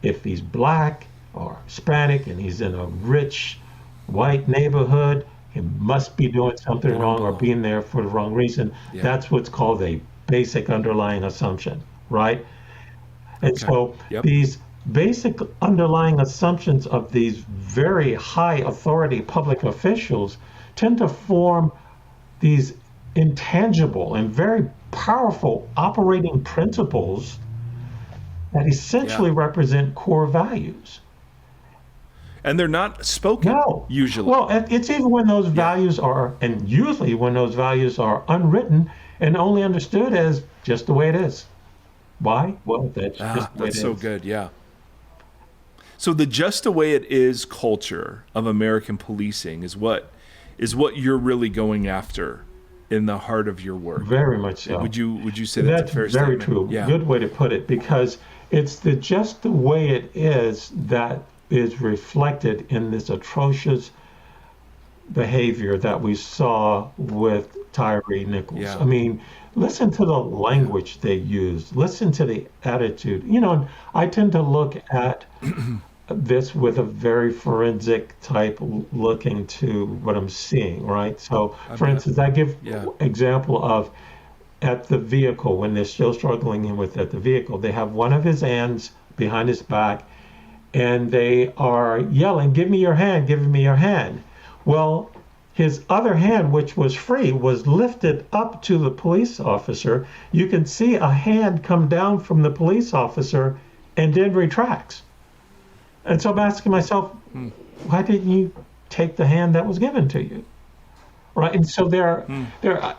If he's black or Hispanic and he's in a rich white neighborhood, he must be doing something wrong or being there for the wrong reason. Yeah. That's what's called a basic underlying assumption, right? And so these basic underlying assumptions of these very high authority public officials tend to form these intangible and very powerful operating principles that essentially represent core values. And they're not spoken usually. Well, it's even when those values are, and usually when those values are unwritten and only understood as just the way it is. Why? Well, that's just the way it is. That's so good, yeah. So the just the way it is culture of American policing is what you're really going after in the heart of your work. Very much so. Would you say that's a fair very statement? true. Yeah. Good way to put it, because it's just the way it is that is reflected in this atrocious behavior that we saw with Tyre Nichols. Yeah. I mean, listen to the language they used. Listen to the attitude. You know, I tend to look at this with a very forensic type looking to what I'm seeing, right? So, for instance, I give example of at the vehicle, when they're still struggling with at the vehicle, they have one of his hands behind his back, and they are yelling, "Give me your hand, give me your hand." Well, his other hand, which was free, was lifted up to the police officer. You can see a hand come down from the police officer and then retracts. And so I'm asking myself, why didn't you take the hand that was given to you? Right? And so there,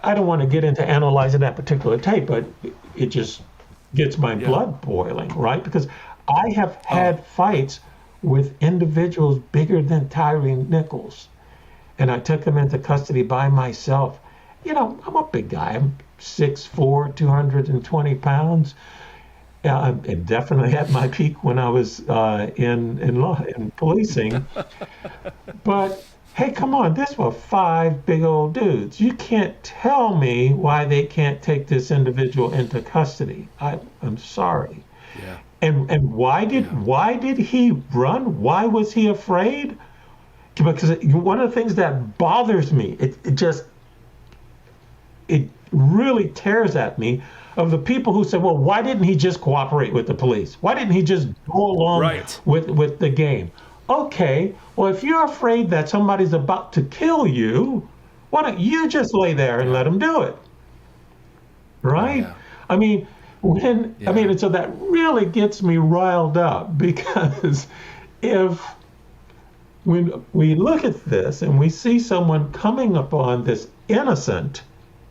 I don't want to get into analyzing that particular tape, but it just gets my blood boiling, right? Because I have had fights with individuals bigger than Tyre Nichols, and I took them into custody by myself. You know, I'm a big guy. I'm 6'4", 220 pounds. It definitely at my peak when I was in policing. But hey, come on, this were 5 big old dudes. You can't tell me why they can't take this individual into custody. I'm sorry. Yeah. And why did he run? Why was he afraid? Because one of the things that bothers me, it really tears at me, of the people who said, well, why didn't he just cooperate with the police? Why didn't he just go along with the game? Okay, well, if you're afraid that somebody's about to kill you, why don't you just lay there and let him do it? Right? Yeah. I mean, so that really gets me riled up, because when we look at this and we see someone coming upon this innocent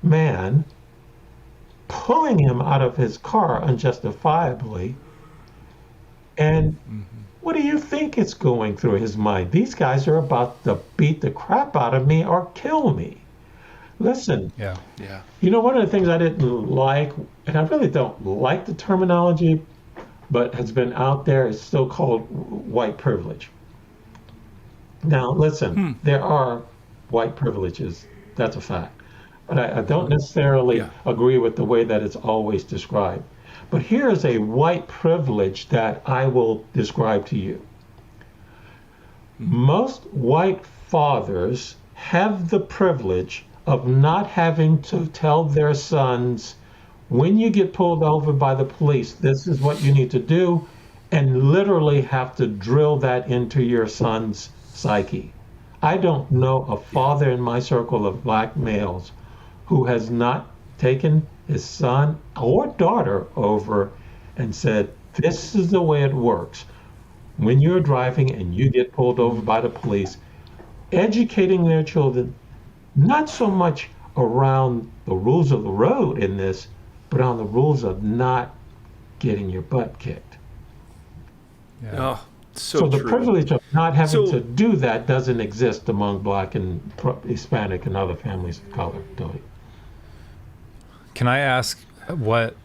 man, pulling him out of his car unjustifiably, and what do you think is going through his mind? These guys are about to beat the crap out of me or kill me. Listen, you know, one of the things I didn't like, and I really don't like the terminology, but has been out there, is still called white privilege. Now, listen, there are white privileges. That's a fact. But I don't necessarily agree with the way that it's always described. But here is a white privilege that I will describe to you. Most white fathers have the privilege of not having to tell their sons, when you get pulled over by the police, this is what you need to do, and literally have to drill that into your son's psyche. I don't know a father in my circle of black males who has not taken his son or daughter over and said, this is the way it works. When you're driving and you get pulled over by the police, educating their children, not so much around the rules of the road in this, but on the rules of not getting your butt kicked. Yeah. Oh, so the privilege of not having to do that doesn't exist among Black and Hispanic and other families of color, Tony. Can I ask what,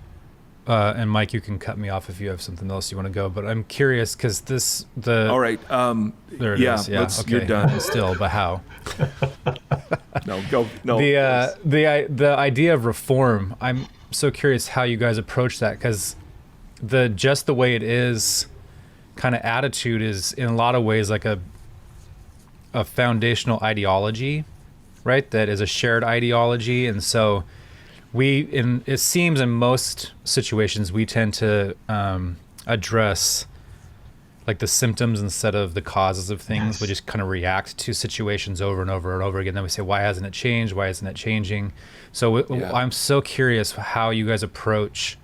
and Mike, you can cut me off if you have something else you want to go, but I'm curious because all right. There it is. Yeah. Okay. You're done. Still, but how? No, go. No. The idea of reform, I'm so curious how you guys approach that, because just the way it is kind of attitude is in a lot of ways like a foundational ideology, right? That is a shared ideology. And so it seems in most situations, we tend to address like the symptoms instead of the causes of things. Yes. We just kind of react to situations over and over and over again. Then we say, why hasn't it changed? Why isn't it changing? So I'm so curious how you guys approach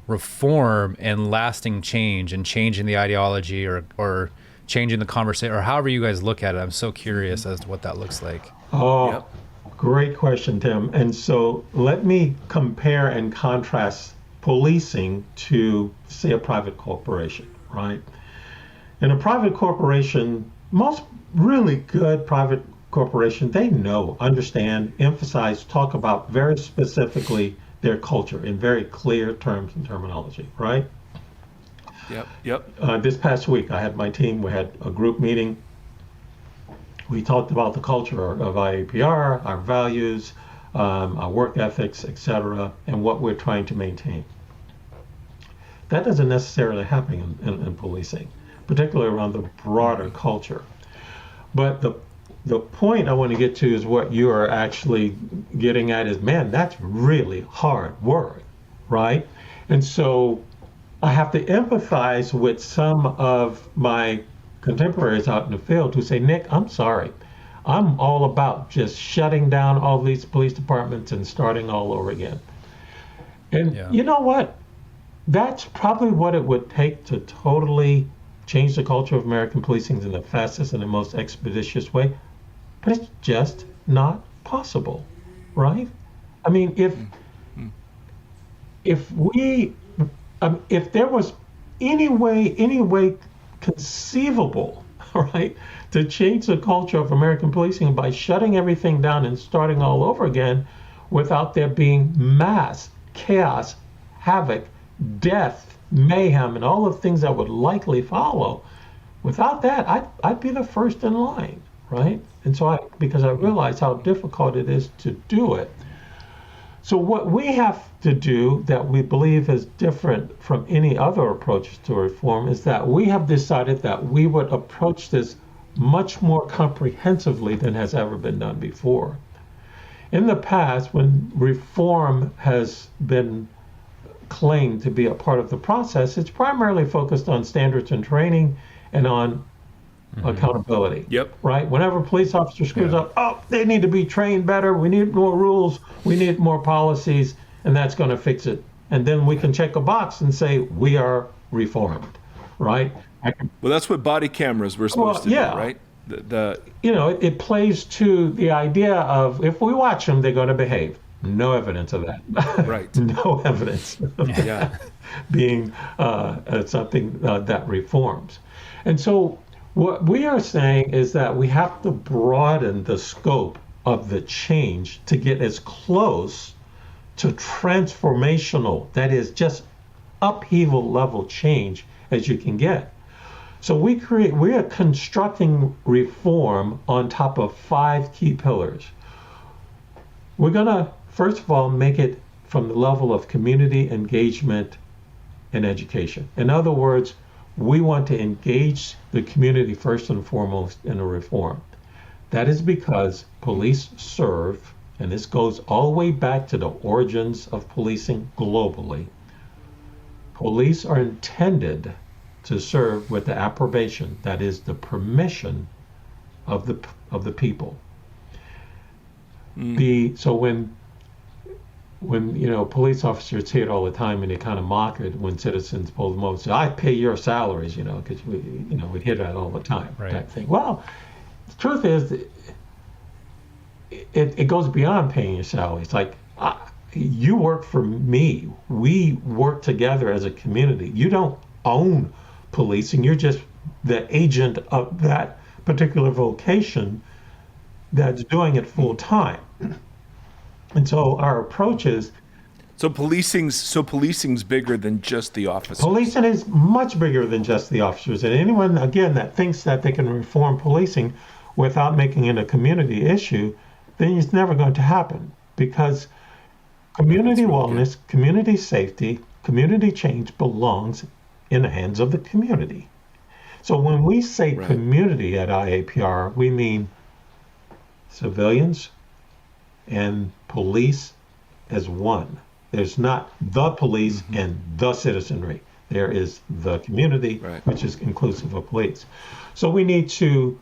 reform and lasting change and changing the ideology or changing the conversation, or however you guys look at it. I'm so curious as to what that looks like. Oh, great question, Tim. And so let me compare and contrast policing to, say, a private corporation, right? In a private corporation, most really good private corporation, they know, understand, emphasize, talk about very specifically their culture in very clear terms and terminology, right? Yep. This past week, I had my team, we had a group meeting. We talked about the culture of IAPR, our values, our work ethics, etc., and what we're trying to maintain. That doesn't necessarily happen in policing, particularly around the broader culture. But the point I want to get to is what you are actually getting at is, man, that's really hard work, right? And so I have to empathize with some of my contemporaries out in the field who say, Nick, I'm sorry. I'm all about just shutting down all these police departments and starting all over again. And you know what? That's probably what it would take to totally change the culture of American policing in the fastest and the most expeditious way. But it's just not possible, right? I mean, if there was any way conceivable, right, to change the culture of American policing by shutting everything down and starting all over again without there being mass chaos, havoc, death, mayhem, and all the things that would likely follow, without that, I'd be the first in line, right? And so because I realize how difficult it is to do it. So what we have to do that we believe is different from any other approach to reform is that we have decided that we would approach this much more comprehensively than has ever been done before. In the past, when reform has been claimed to be a part of the process, it's primarily focused on standards and training and on accountability. Yep. Right? Whenever a police officer screws up, oh, they need to be trained better. We need more rules. We need more policies, and that's going to fix it. And then we can check a box and say we are reformed. Right? Well, that's what body cameras were supposed to do, right? It plays to the idea of if we watch them, they're going to behave. No evidence of that. Right. No evidence of that being something that reforms. And so what we are saying is that we have to broaden the scope of the change to get as close to transformational, that is just upheaval level change as you can get. So we are constructing reform on top of 5 key pillars. We're going to, first of all, make it from the level of community engagement and education. In other words, we want to engage the community first and foremost in a reform. That is because police serve, and this goes all the way back to the origins of policing globally. Police are intended to serve with the approbation, that is the permission of the people. So when police officers hear it all the time and they kind of mock it when citizens pull them over and say, I pay your salaries, because we hear that all the time, right. Type thing. Well, the truth is it goes beyond paying your salaries. Like, you work for me. We work together as a community. You don't own policing. You're just the agent of that particular vocation that's doing it full time. And so our approach is... So policing's bigger than just the officers. Policing is much bigger than just the officers. And anyone, again, that thinks that they can reform policing without making it a community issue, then it's never going to happen. Because community wellness, community safety, community change belongs in the hands of the community. So when we say Right. community at IAPR, we mean civilians and police as one. There's not the police and the citizenry. There is the community, Right. which is inclusive of police. So we need to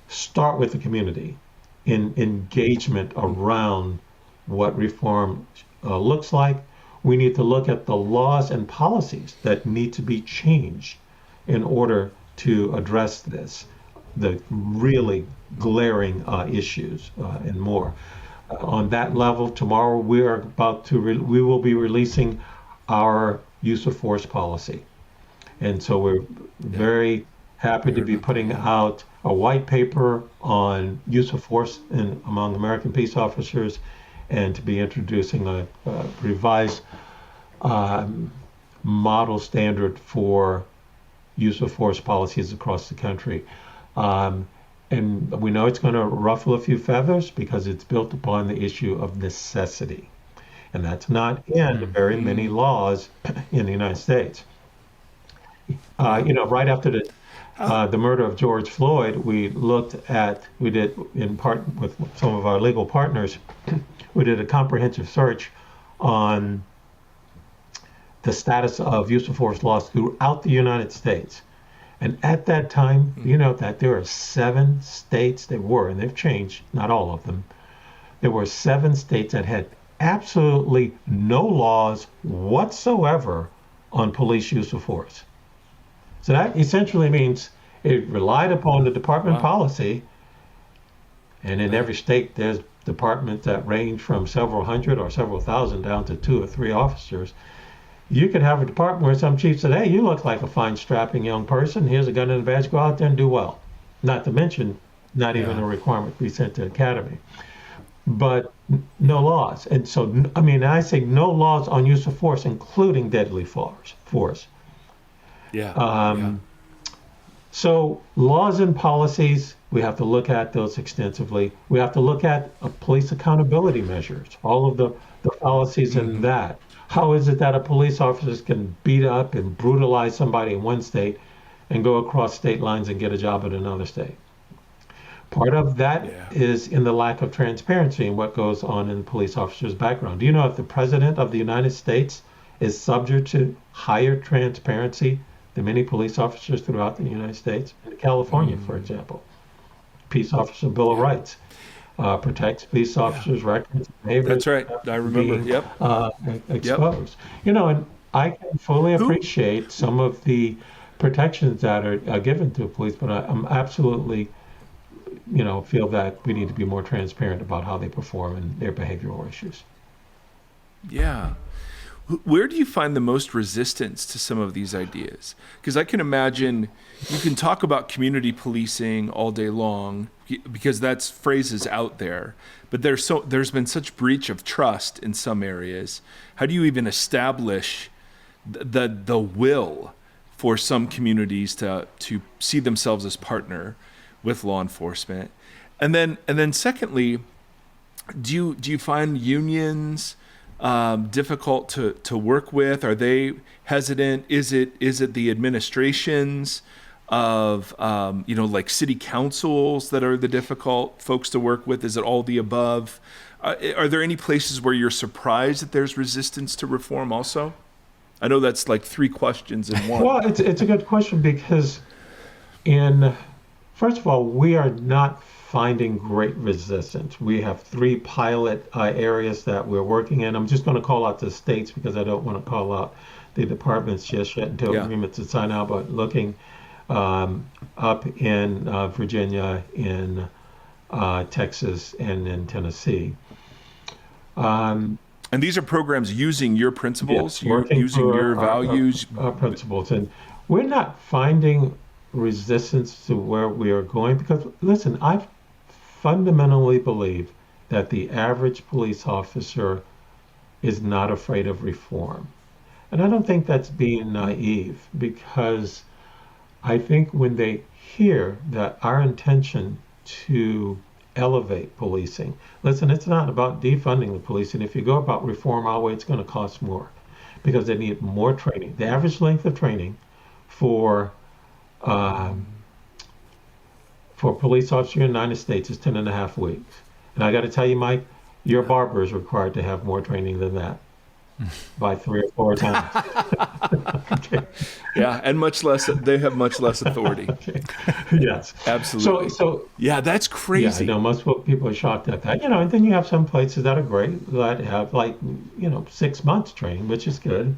start with the community in engagement around what reform looks like. We need to look at the laws and policies that need to be changed in order to address this, the really glaring issues and more. On that level, tomorrow we will be releasing our use of force policy, and so we're very happy to be putting out a white paper on use of force among American peace officers, and to be introducing a revised model standard for use of force policies across the country. And we know it's going to ruffle a few feathers because it's built upon the issue of necessity. And that's not in very many laws in the United States. Right after the murder of George Floyd, we did in part with some of our legal partners, we did a comprehensive search on the status of use of force laws throughout the United States. And at that time, you know that there are 7 states, and they've changed, not all of them. There were 7 states that had absolutely no laws whatsoever on police use of force. So that essentially means it relied upon the department policy. And in every state, there's departments that range from several hundred or several thousand down to 2 or 3 officers. You could have a department where some chief said, hey, you look like a fine, strapping young person. Here's a gun and a badge. Go out there and do well. Not to mention, not even a requirement to be sent to academy. But no laws. And so, I say no laws on use of force, including deadly force. Yeah. So laws and policies, we have to look at those extensively. We have to look at police accountability measures, all of the policies in that. How is it that a police officer can beat up and brutalize somebody in one state and go across state lines and get a job in another state? Part of that is in the lack of transparency in what goes on in the police officer's background. Do you know if the President of the United States is subject to higher transparency than many police officers throughout the United States? In California, for example, Peace Officer Bill of Rights protects police officers' records. That's right. I remember. Exposed. And I can fully appreciate some of the protections that are given to police, but I'm absolutely, feel that we need to be more transparent about how they perform and their behavioral issues. Yeah. Where do you find the most resistance to some of these ideas? Because I can imagine you can talk about community policing all day long because that's phrases out there, but there's been such breach of trust in some areas. How do you even establish the will for some communities to see themselves as partner with law enforcement? And then secondly, do you find unions difficult to work with? Are they hesitant? Is it the administrations of like city councils that are the difficult folks to work with? Is it all the above? Are there any places where you're surprised that there's resistance to reform also? I know that's like 3 questions in one. Well, it's a good question because first of all, we are not finding great resistance. We have 3 pilot areas that we're working in. I'm just going to call out the states because I don't want to call out the departments just yet until agreements are signed out, but looking up in Virginia, in Texas, and in Tennessee. And these are programs using your principles, working using your values. Our principles. And we're not finding resistance to where we are going because, listen, I fundamentally believe that the average police officer is not afraid of reform. And I don't think that's being naive because I think when they hear that our intention to elevate policing, listen, it's not about defunding the police. And if you go about reform our way, it's going to cost more because they need more training. The average length of training for Um, for a police officer in the United States, it's 10 and a half weeks. And I got to tell you, Mike, your barber is required to have more training than that by 3 or 4 times. Okay. Yeah, and they have much less authority. Okay. Yes. Absolutely. So yeah, that's yeah, crazy. I know most people are shocked at that. And then you have some places that are great that have 6 months training, which is good.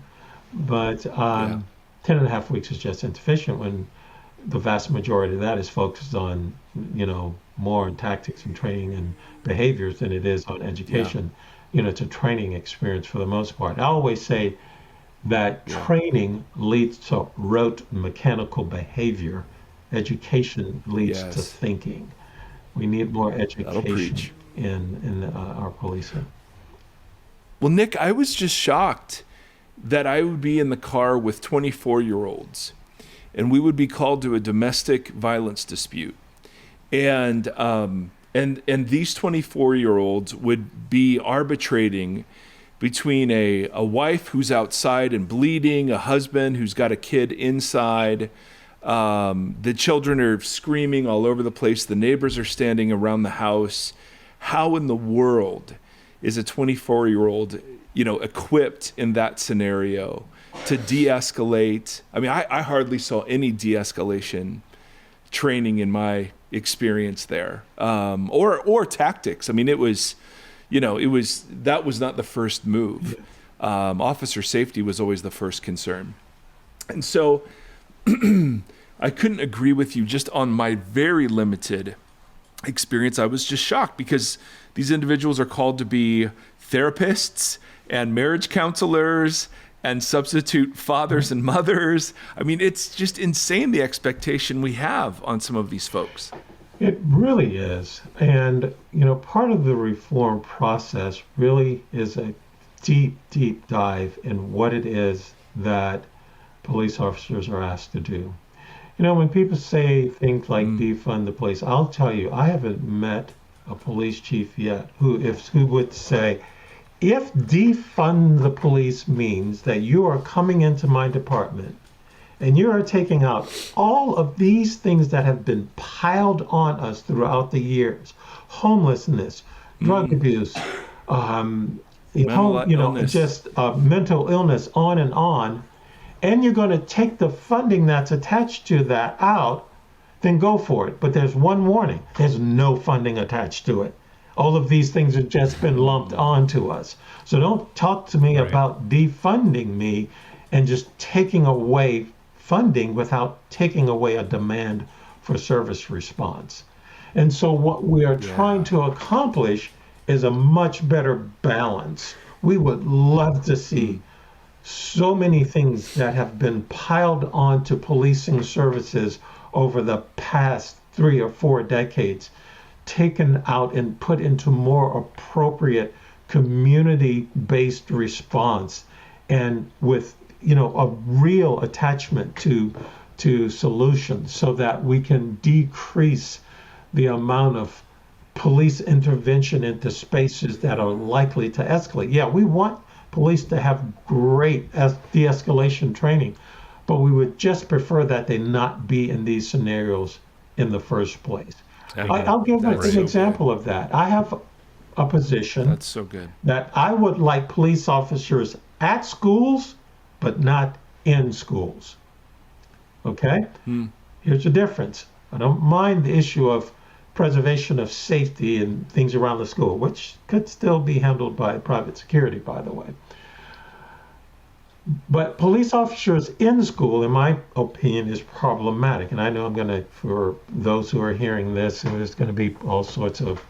But 10 and a half weeks is just insufficient when the vast majority of that is focused on, more on tactics and training and behaviors than it is on education. It's a training experience for the most part. I always say that training leads to rote mechanical behavior. Education leads to thinking. We need more education in our policing. Well, Nick, I was just shocked that I would be in the car with 24-year-olds and we would be called to a domestic violence dispute. And these 24-year-olds would be arbitrating between a wife who's outside and bleeding, a husband who's got a kid inside. The children are screaming all over the place. The neighbors are standing around the house. How in the world is a 24-year-old, equipped in that scenario to de-escalate? I mean, I hardly saw any de-escalation training in my experience there, or tactics. I mean, that was not the first move. Officer safety was always the first concern. And so I couldn't agree with you just on my very limited experience. I was just shocked because these individuals are called to be therapists and marriage counselors and substitute fathers and mothers. I mean, it's just insane the expectation we have on some of these folks. It really is. And, part of the reform process really is a deep, deep dive in what it is that police officers are asked to do. When people say things like defund the police, I'll tell you, I haven't met a police chief yet who would say, if defund the police means that you are coming into my department and you are taking out all of these things that have been piled on us throughout the years, homelessness, drug abuse, illness. just mental illness, on, and you're going to take the funding that's attached to that out, then go for it. But there's one warning. There's no funding attached to it. All of these things have just been lumped onto us. So don't talk to me about defunding me and just taking away funding without taking away a demand for service response. And so what we are trying to accomplish is a much better balance. We would love to see so many things that have been piled onto policing services over the past 3 or 4 decades taken out and put into more appropriate community-based response, and with a real attachment to solutions, so that we can decrease the amount of police intervention into spaces that are likely to escalate. Yeah, we want police to have great de-escalation training, but we would just prefer that they not be in these scenarios in the first place. I'll give an example of that. I have a position That's so good. that I would like police officers at schools, but not in schools. Okay? Here's the difference. I don't mind the issue of preservation of safety and things around the school, which could still be handled by private security, by the way. But police officers in school, in my opinion, is problematic. And I know for those who are hearing this, there's going to be all sorts of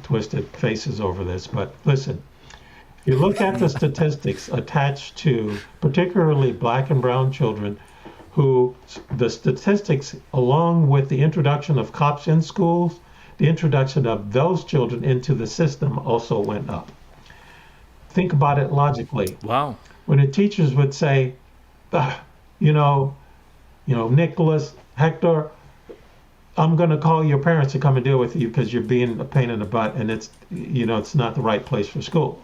twisted faces over this. But listen, if you look at the statistics attached to particularly black and brown children, the statistics, along with the introduction of cops in schools, the introduction of those children into the system also went up. Think about it logically. Wow. When the teachers would say, Nicholas, Hector, I'm going to call your parents to come and deal with you because you're being a pain in the butt and it's not the right place for school.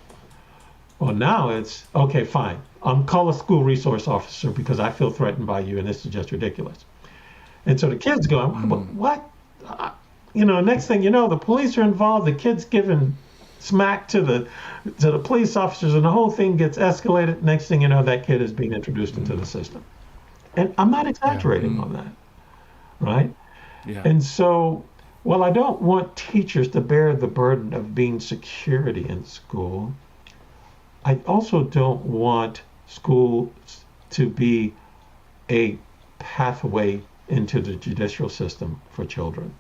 Well, now it's, okay, fine. Call a school resource officer because I feel threatened by you and this is just ridiculous. And so the kids going, what? Next thing you know, the police are involved. The kid's giving smack to the police officers, and the whole thing gets escalated. Next thing you know, that kid is being introduced into the system. And I'm not exaggerating on that, right? Yeah. And so, while I don't want teachers to bear the burden of being security in school, I also don't want schools to be a pathway into the judicial system for children.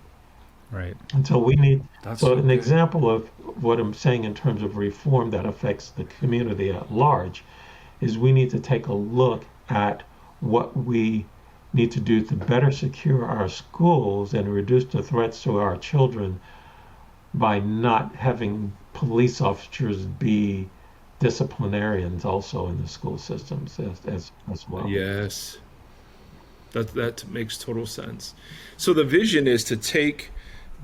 Right. And so we need, That's so so an good. example of what I'm saying in terms of reform that affects the community at large is we need to take a look at what we need to do to better secure our schools and reduce the threats to our children by not having police officers be disciplinarians also in the school systems as well. Yes. That makes total sense. So the vision is to take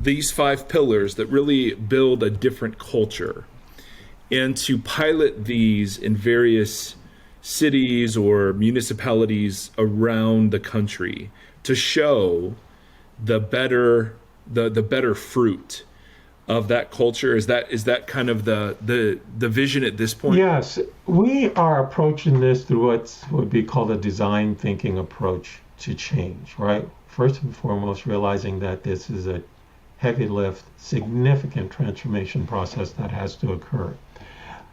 these 5 pillars that really build a different culture and to pilot these in various cities or municipalities around the country to show the better fruit of that culture. Is that kind of the vision at this point? Yes, we are approaching this through what would be called a design thinking approach to change, right? First and foremost, realizing that this is a heavy lift, significant transformation process that has to occur.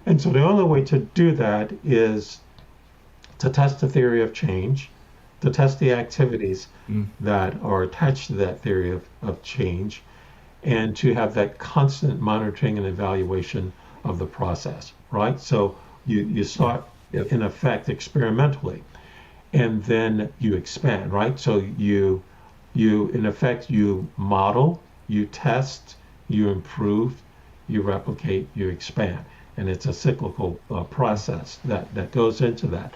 And so the only way to do that is to test the theory of change, to test the activities that are attached to that theory of change, and to have that constant monitoring and evaluation of the process, right? So you start, in effect, experimentally, and then you expand, right? So you in effect, you model, you test, you improve, you replicate, you expand. And it's a cyclical process that goes into that.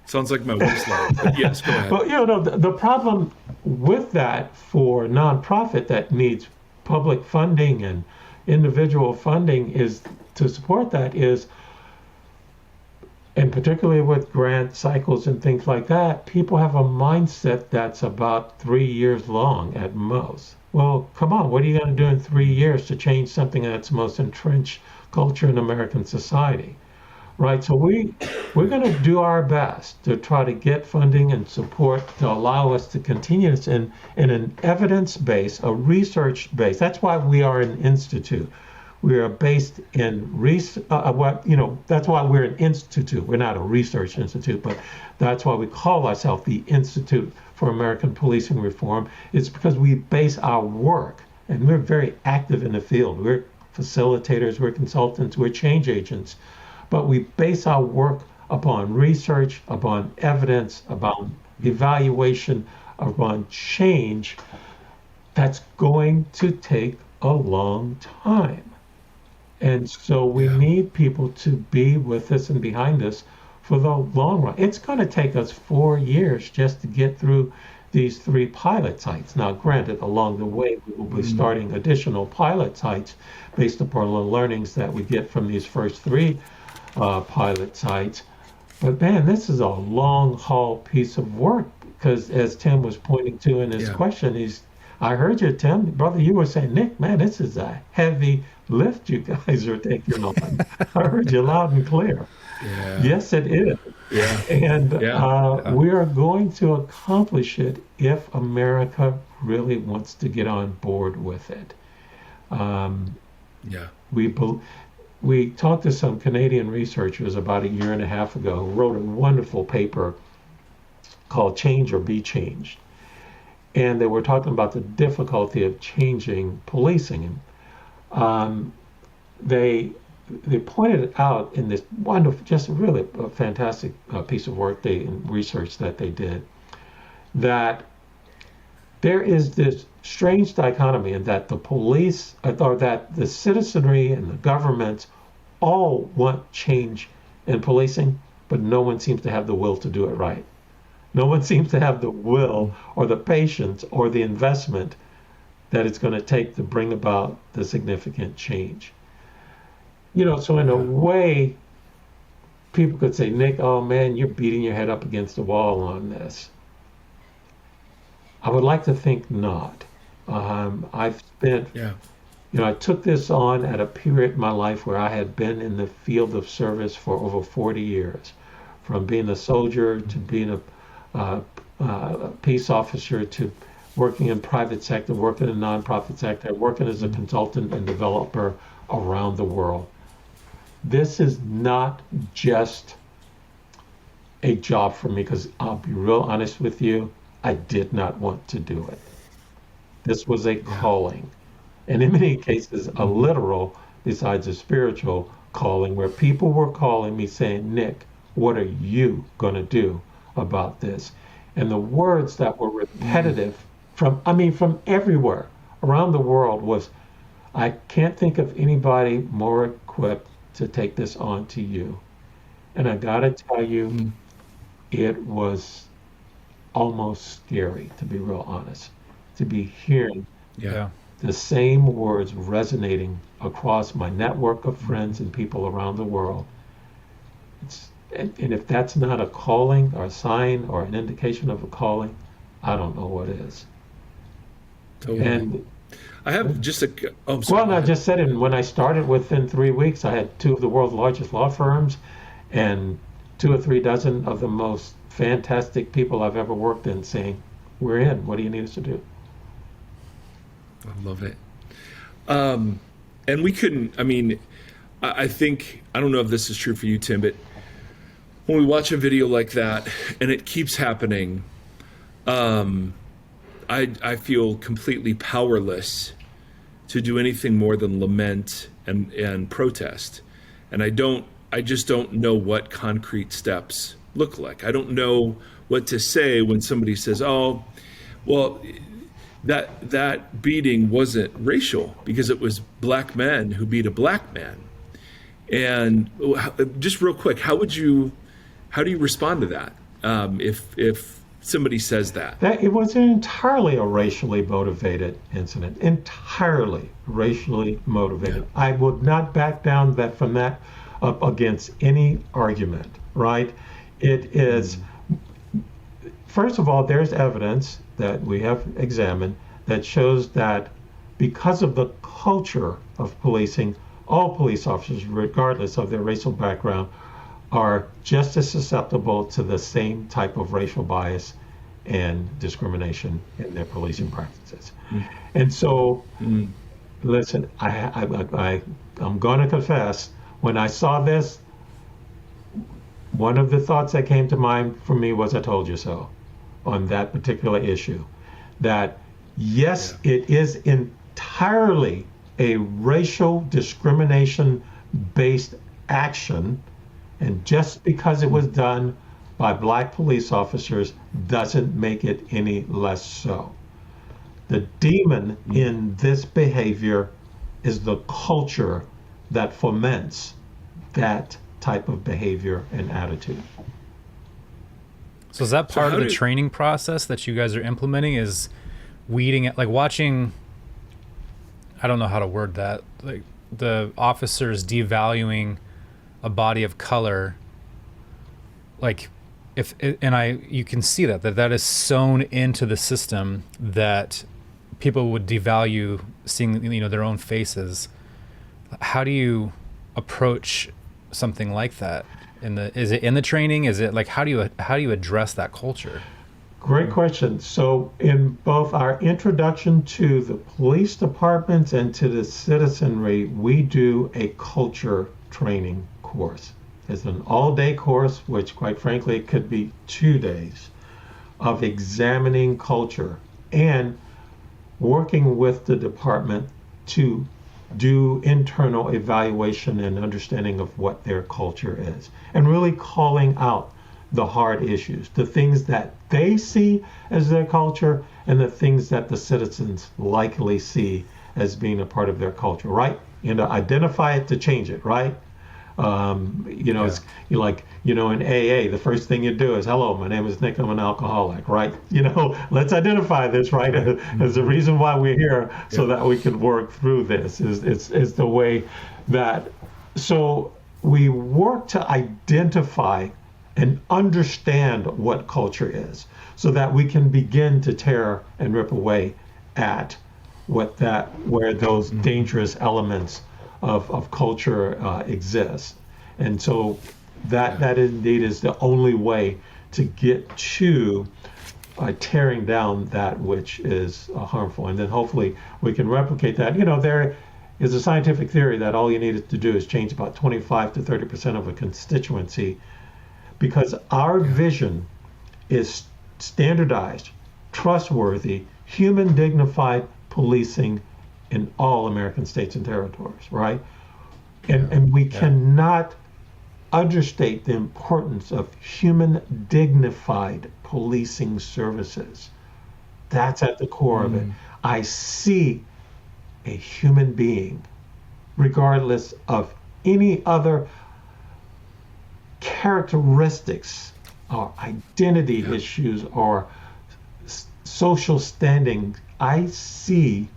Sounds like my wife's life. But yes, go ahead. But the problem with that for nonprofit that needs public funding and individual funding is to support that is, and particularly with grant cycles and things like that, people have a mindset that's about 3 years long at most. Well, come on, what are you going to do in 3 years to change something that's the most entrenched culture in American society? Right, so we're going to do our best to try to get funding and support to allow us to continue this in an evidence-based, a research-based. That's why we are an institute. We are based in that's why we're an institute. We're not a research institute, but that's why we call ourselves the Institute for American Policing Reform. It's because we base our work, and we're very active in the field. We're facilitators, we're consultants, we're change agents. But we base our work upon research, upon evidence, upon evaluation, upon change that's going to take a long time. And so we need people to be with us and behind us for the long run. It's going to take us 4 years just to get through these 3 pilot sites. Now, granted, along the way, we will be starting additional pilot sites based upon the learnings that we get from these first 3 pilot sites. But man, this is a long haul piece of work because as Tim was pointing to in his question, I heard you, Tim, brother, you were saying, Nick, man, this is a heavy lift you guys are taking on. I heard you loud and clear. Yeah. Yes, it is. Yeah. And we are going to accomplish it if America really wants to get on board with it. We talked to some Canadian researchers about a year and a half ago who wrote a wonderful paper called Change or Be Changed. And they were talking about the difficulty of changing policing. They pointed out in this wonderful, just really a fantastic piece of work and research that they did, that there is this strange dichotomy in that the police, or that the citizenry and the governments all want change in policing, but no one seems to have the will to do it right. No one seems to have the will or the patience or the investment that it's going to take to bring about the significant change. So in a way, people could say, Nick, oh man, you're beating your head up against the wall on this. I would like to think not. I've spent, Yeah. I took this on at a period in my life where I had been in the field of service for over 40 years, from being a soldier to being a peace officer to working in private sector, working in nonprofit sector, working as a consultant and developer around the world. This is not just a job for me, because I'll be real honest with you, I did not want to do it. This was a calling. And in many cases, a literal, besides a spiritual calling, where people were calling me saying, Nick, what are you going to do about this? And the words that were repetitive from everywhere around the world was, I can't think of anybody more equipped to take this on to you. And I got to tell you, it was almost scary, to be real honest, to be hearing the same words resonating across my network of friends and people around the world. And if that's not a calling or a sign or an indication of a calling, I don't know what is. Totally. And I have just a. Oh, I'm sorry. well, and I just said it. When I started, within 3 weeks, I had 2 of the world's largest law firms and 2 or 3 dozen of the most fantastic people I've ever worked in saying, we're in. What do you need us to do? I love it. And we couldn't, I think, I don't know if this is true for you, Tim, but when we watch a video like that and it keeps happening, I feel completely powerless to do anything more than lament and protest. And I just don't know what concrete steps look like. I don't know what to say when somebody says, oh, well, that beating wasn't racial because it was black men who beat a black man. And just real quick, how do you respond to that if somebody says that? It was entirely a racially motivated incident, entirely racially motivated. Yeah. I would not back down from that up against any argument, right? It is, first of all, there's evidence that we have examined that shows that because of the culture of policing, all police officers, regardless of their racial background, are just as susceptible to the same type of racial bias and discrimination in their policing practices. And so, listen, I'm going to confess, when I saw this, one of the thoughts that came to mind for me was, I told you so, on that particular issue. That yes, it is entirely a racial discrimination-based action, and just because it was done by black police officers doesn't make it any less so. The demon in this behavior is the culture that foments that type of behavior and attitude. So is that part of the training process that you guys are implementing, is weeding it, like watching, I don't know how to word that, like the officers devaluing a body of color, like you can see that is sewn into the system, that people would devalue seeing, their own faces. How do you approach something like that? Is it in the training? Is it like, how do you address that culture? Great question. So in both our introduction to the police departments and to the citizenry, we do a culture training course. It's an all-day course, which quite frankly could be 2 days, of examining culture and working with the department to do internal evaluation and understanding of what their culture is, and really calling out the hard issues, the things that they see as their culture and the things that the citizens likely see as being a part of their culture, right? Identify it to change it, right? It's like, in AA, the first thing you do is, hello, my name is Nick, I'm an alcoholic, right? Let's identify this, right? As the reason why we're here, so that we can work through this is the way that, so we work to identify and understand what culture is. so that we can begin to tear and rip away at where those dangerous elements of culture exist. And so that indeed is the only way to get to tearing down that which is harmful. And then hopefully we can replicate that. There is a scientific theory that all you need to do is change about 25 to 30% of a constituency, because our vision is standardized, trustworthy, human dignified policing in all American states and territories, right? And we cannot understate the importance of human dignified policing services. That's at the core of it. I see a human being, regardless of any other characteristics or identity issues or social standing. I see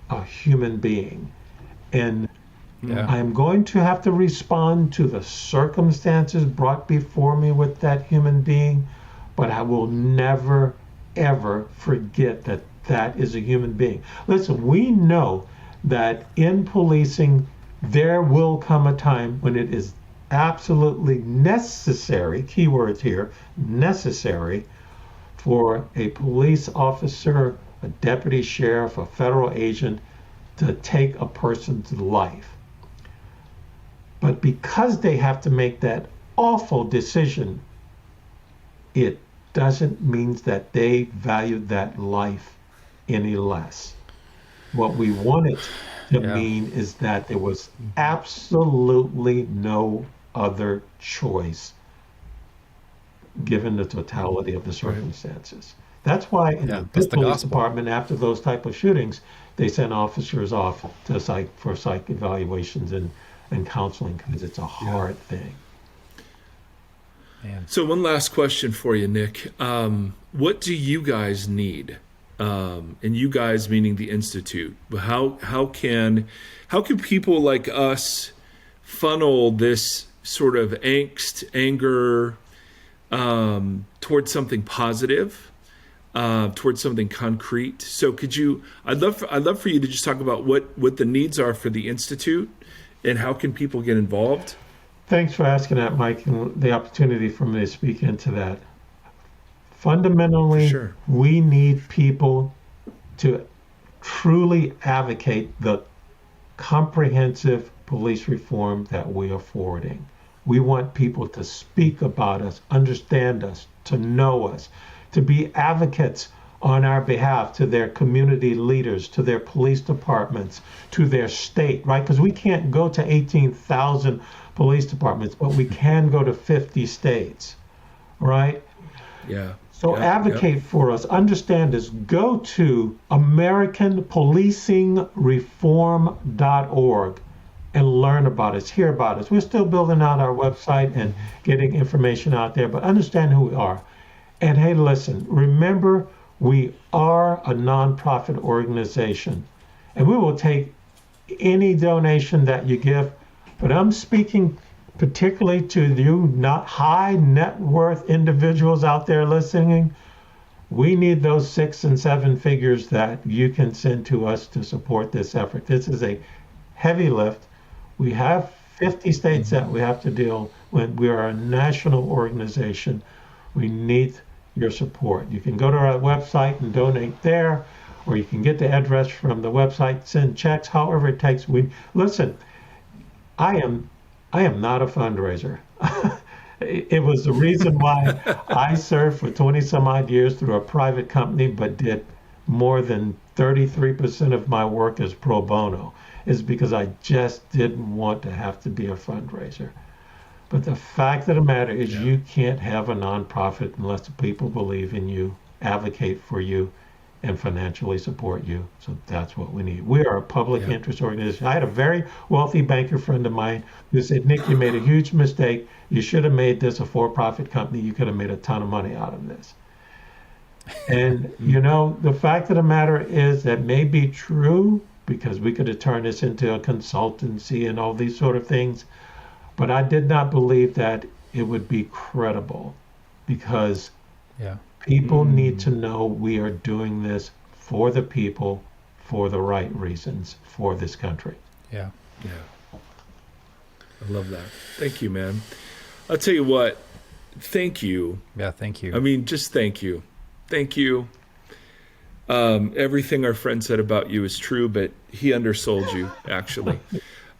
a human being, and I'm going to have to respond to the circumstances brought before me with that human being, but I will never, ever forget that that is a human being. Listen, we know that in policing, there will come a time when it is absolutely necessary, keywords here, necessary, for a police officer, a deputy sheriff, a federal agent to take a person's life. But because they have to make that awful decision, it doesn't mean that they value that life any less. What we want it to mean is that there was absolutely no other choice given the totality of the circumstances. That's why in the police department, after those type of shootings, they send officers off to for psych evaluations and counseling, because it's a hard thing. Man. So one last question for you, Nick. What do you guys need? And you guys meaning the Institute. How can people like us funnel this sort of angst, anger, towards something positive, towards something concrete? So I'd love for you to just talk about what the needs are for the Institute and how can people get involved? Thanks for asking that, Mike, and the opportunity for me to speak into that. Fundamentally, we need people to truly advocate the comprehensive police reform that we are forwarding. We want people to speak about us, understand us, to know us, to be advocates on our behalf to their community leaders, to their police departments, to their state, right? Because we can't go to 18,000 police departments, but we can go to 50 states, right? Yeah. So advocate for us. Understand this. Go to AmericanPolicingReform.org and learn about us, hear about us. We're still building out our website and getting information out there, but understand who we are. And hey, listen, remember, we are a nonprofit organization, and we will take any donation that you give, but I'm speaking particularly to you, not high net worth individuals out there listening. We need those 6 and 7 figures that you can send to us to support this effort. This is a heavy lift. We have 50 states that we have to deal with. We are a national organization. We need your support. You can go to our website and donate there, or you can get the address from the website, send checks, however it takes. Listen, I am not a fundraiser. It was the reason why I served for 20 some odd years through a private company, but did more than 33% of my work as pro bono, is because I just didn't want to have to be a fundraiser. But the fact of the matter is you can't have a nonprofit unless the people believe in you, advocate for you, and financially support you. So that's what we need. We are a public interest organization. I had a very wealthy banker friend of mine who said, Nick, you made a huge mistake. You should have made this a for-profit company. You could have made a ton of money out of this. And, the fact of the matter is that may be true, because we could have turned this into a consultancy and all these sort of things. But I did not believe that it would be credible, because People need to know we are doing this for the people, for the right reasons, for this country. Yeah. Yeah. I love that. Thank you, man. I'll tell you what. Thank you. Yeah, thank you. I mean, just thank you. Thank you. Everything our friend said about you is true, but he undersold you, actually.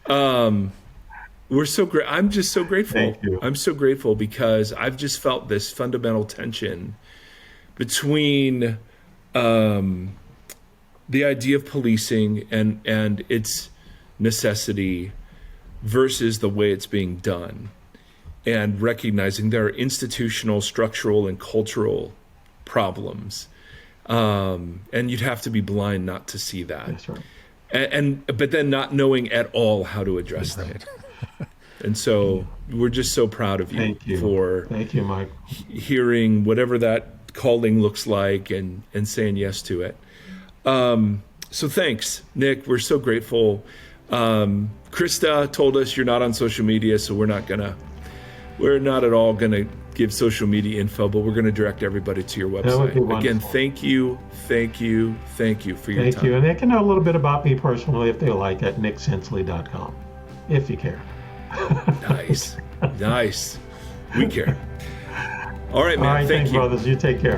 We're so great. I'm just so grateful. Thank you. I'm so grateful because I've just felt this fundamental tension between the idea of policing and its necessity versus the way it's being done, and recognizing there are institutional, structural, and cultural problems. And you'd have to be blind not to see that. That's right. But then not knowing at all how to address them. And so we're just so proud of you, for Thank you, Mike. hearing whatever that calling looks like and saying yes to it. So thanks, Nick. We're so grateful. Krista told us you're not on social media, so we're not at all gonna give social media info, but we're gonna direct everybody to your website. Again, thank you for your time. Thank you. And they can know a little bit about me personally if they like at nicksensley.com, if you care. Nice. We care. All right, man. All right, thank you, brothers. You take care.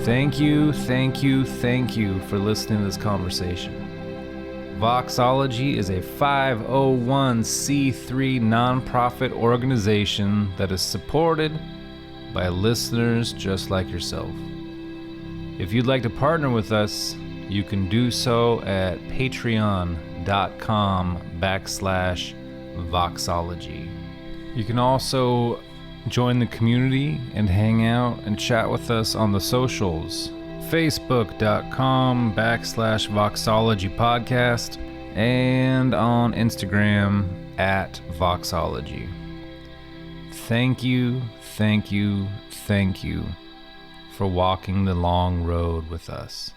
Thank you for listening to this conversation. Voxology is a 501c3 nonprofit organization that is supported by listeners just like yourself. If you'd like to partner with us, you can do so at patreon.com/Voxology. You can also join the community and hang out and chat with us on the socials. Facebook.com/Voxology Podcast and on Instagram @Voxology. Thank you for walking the long road with us.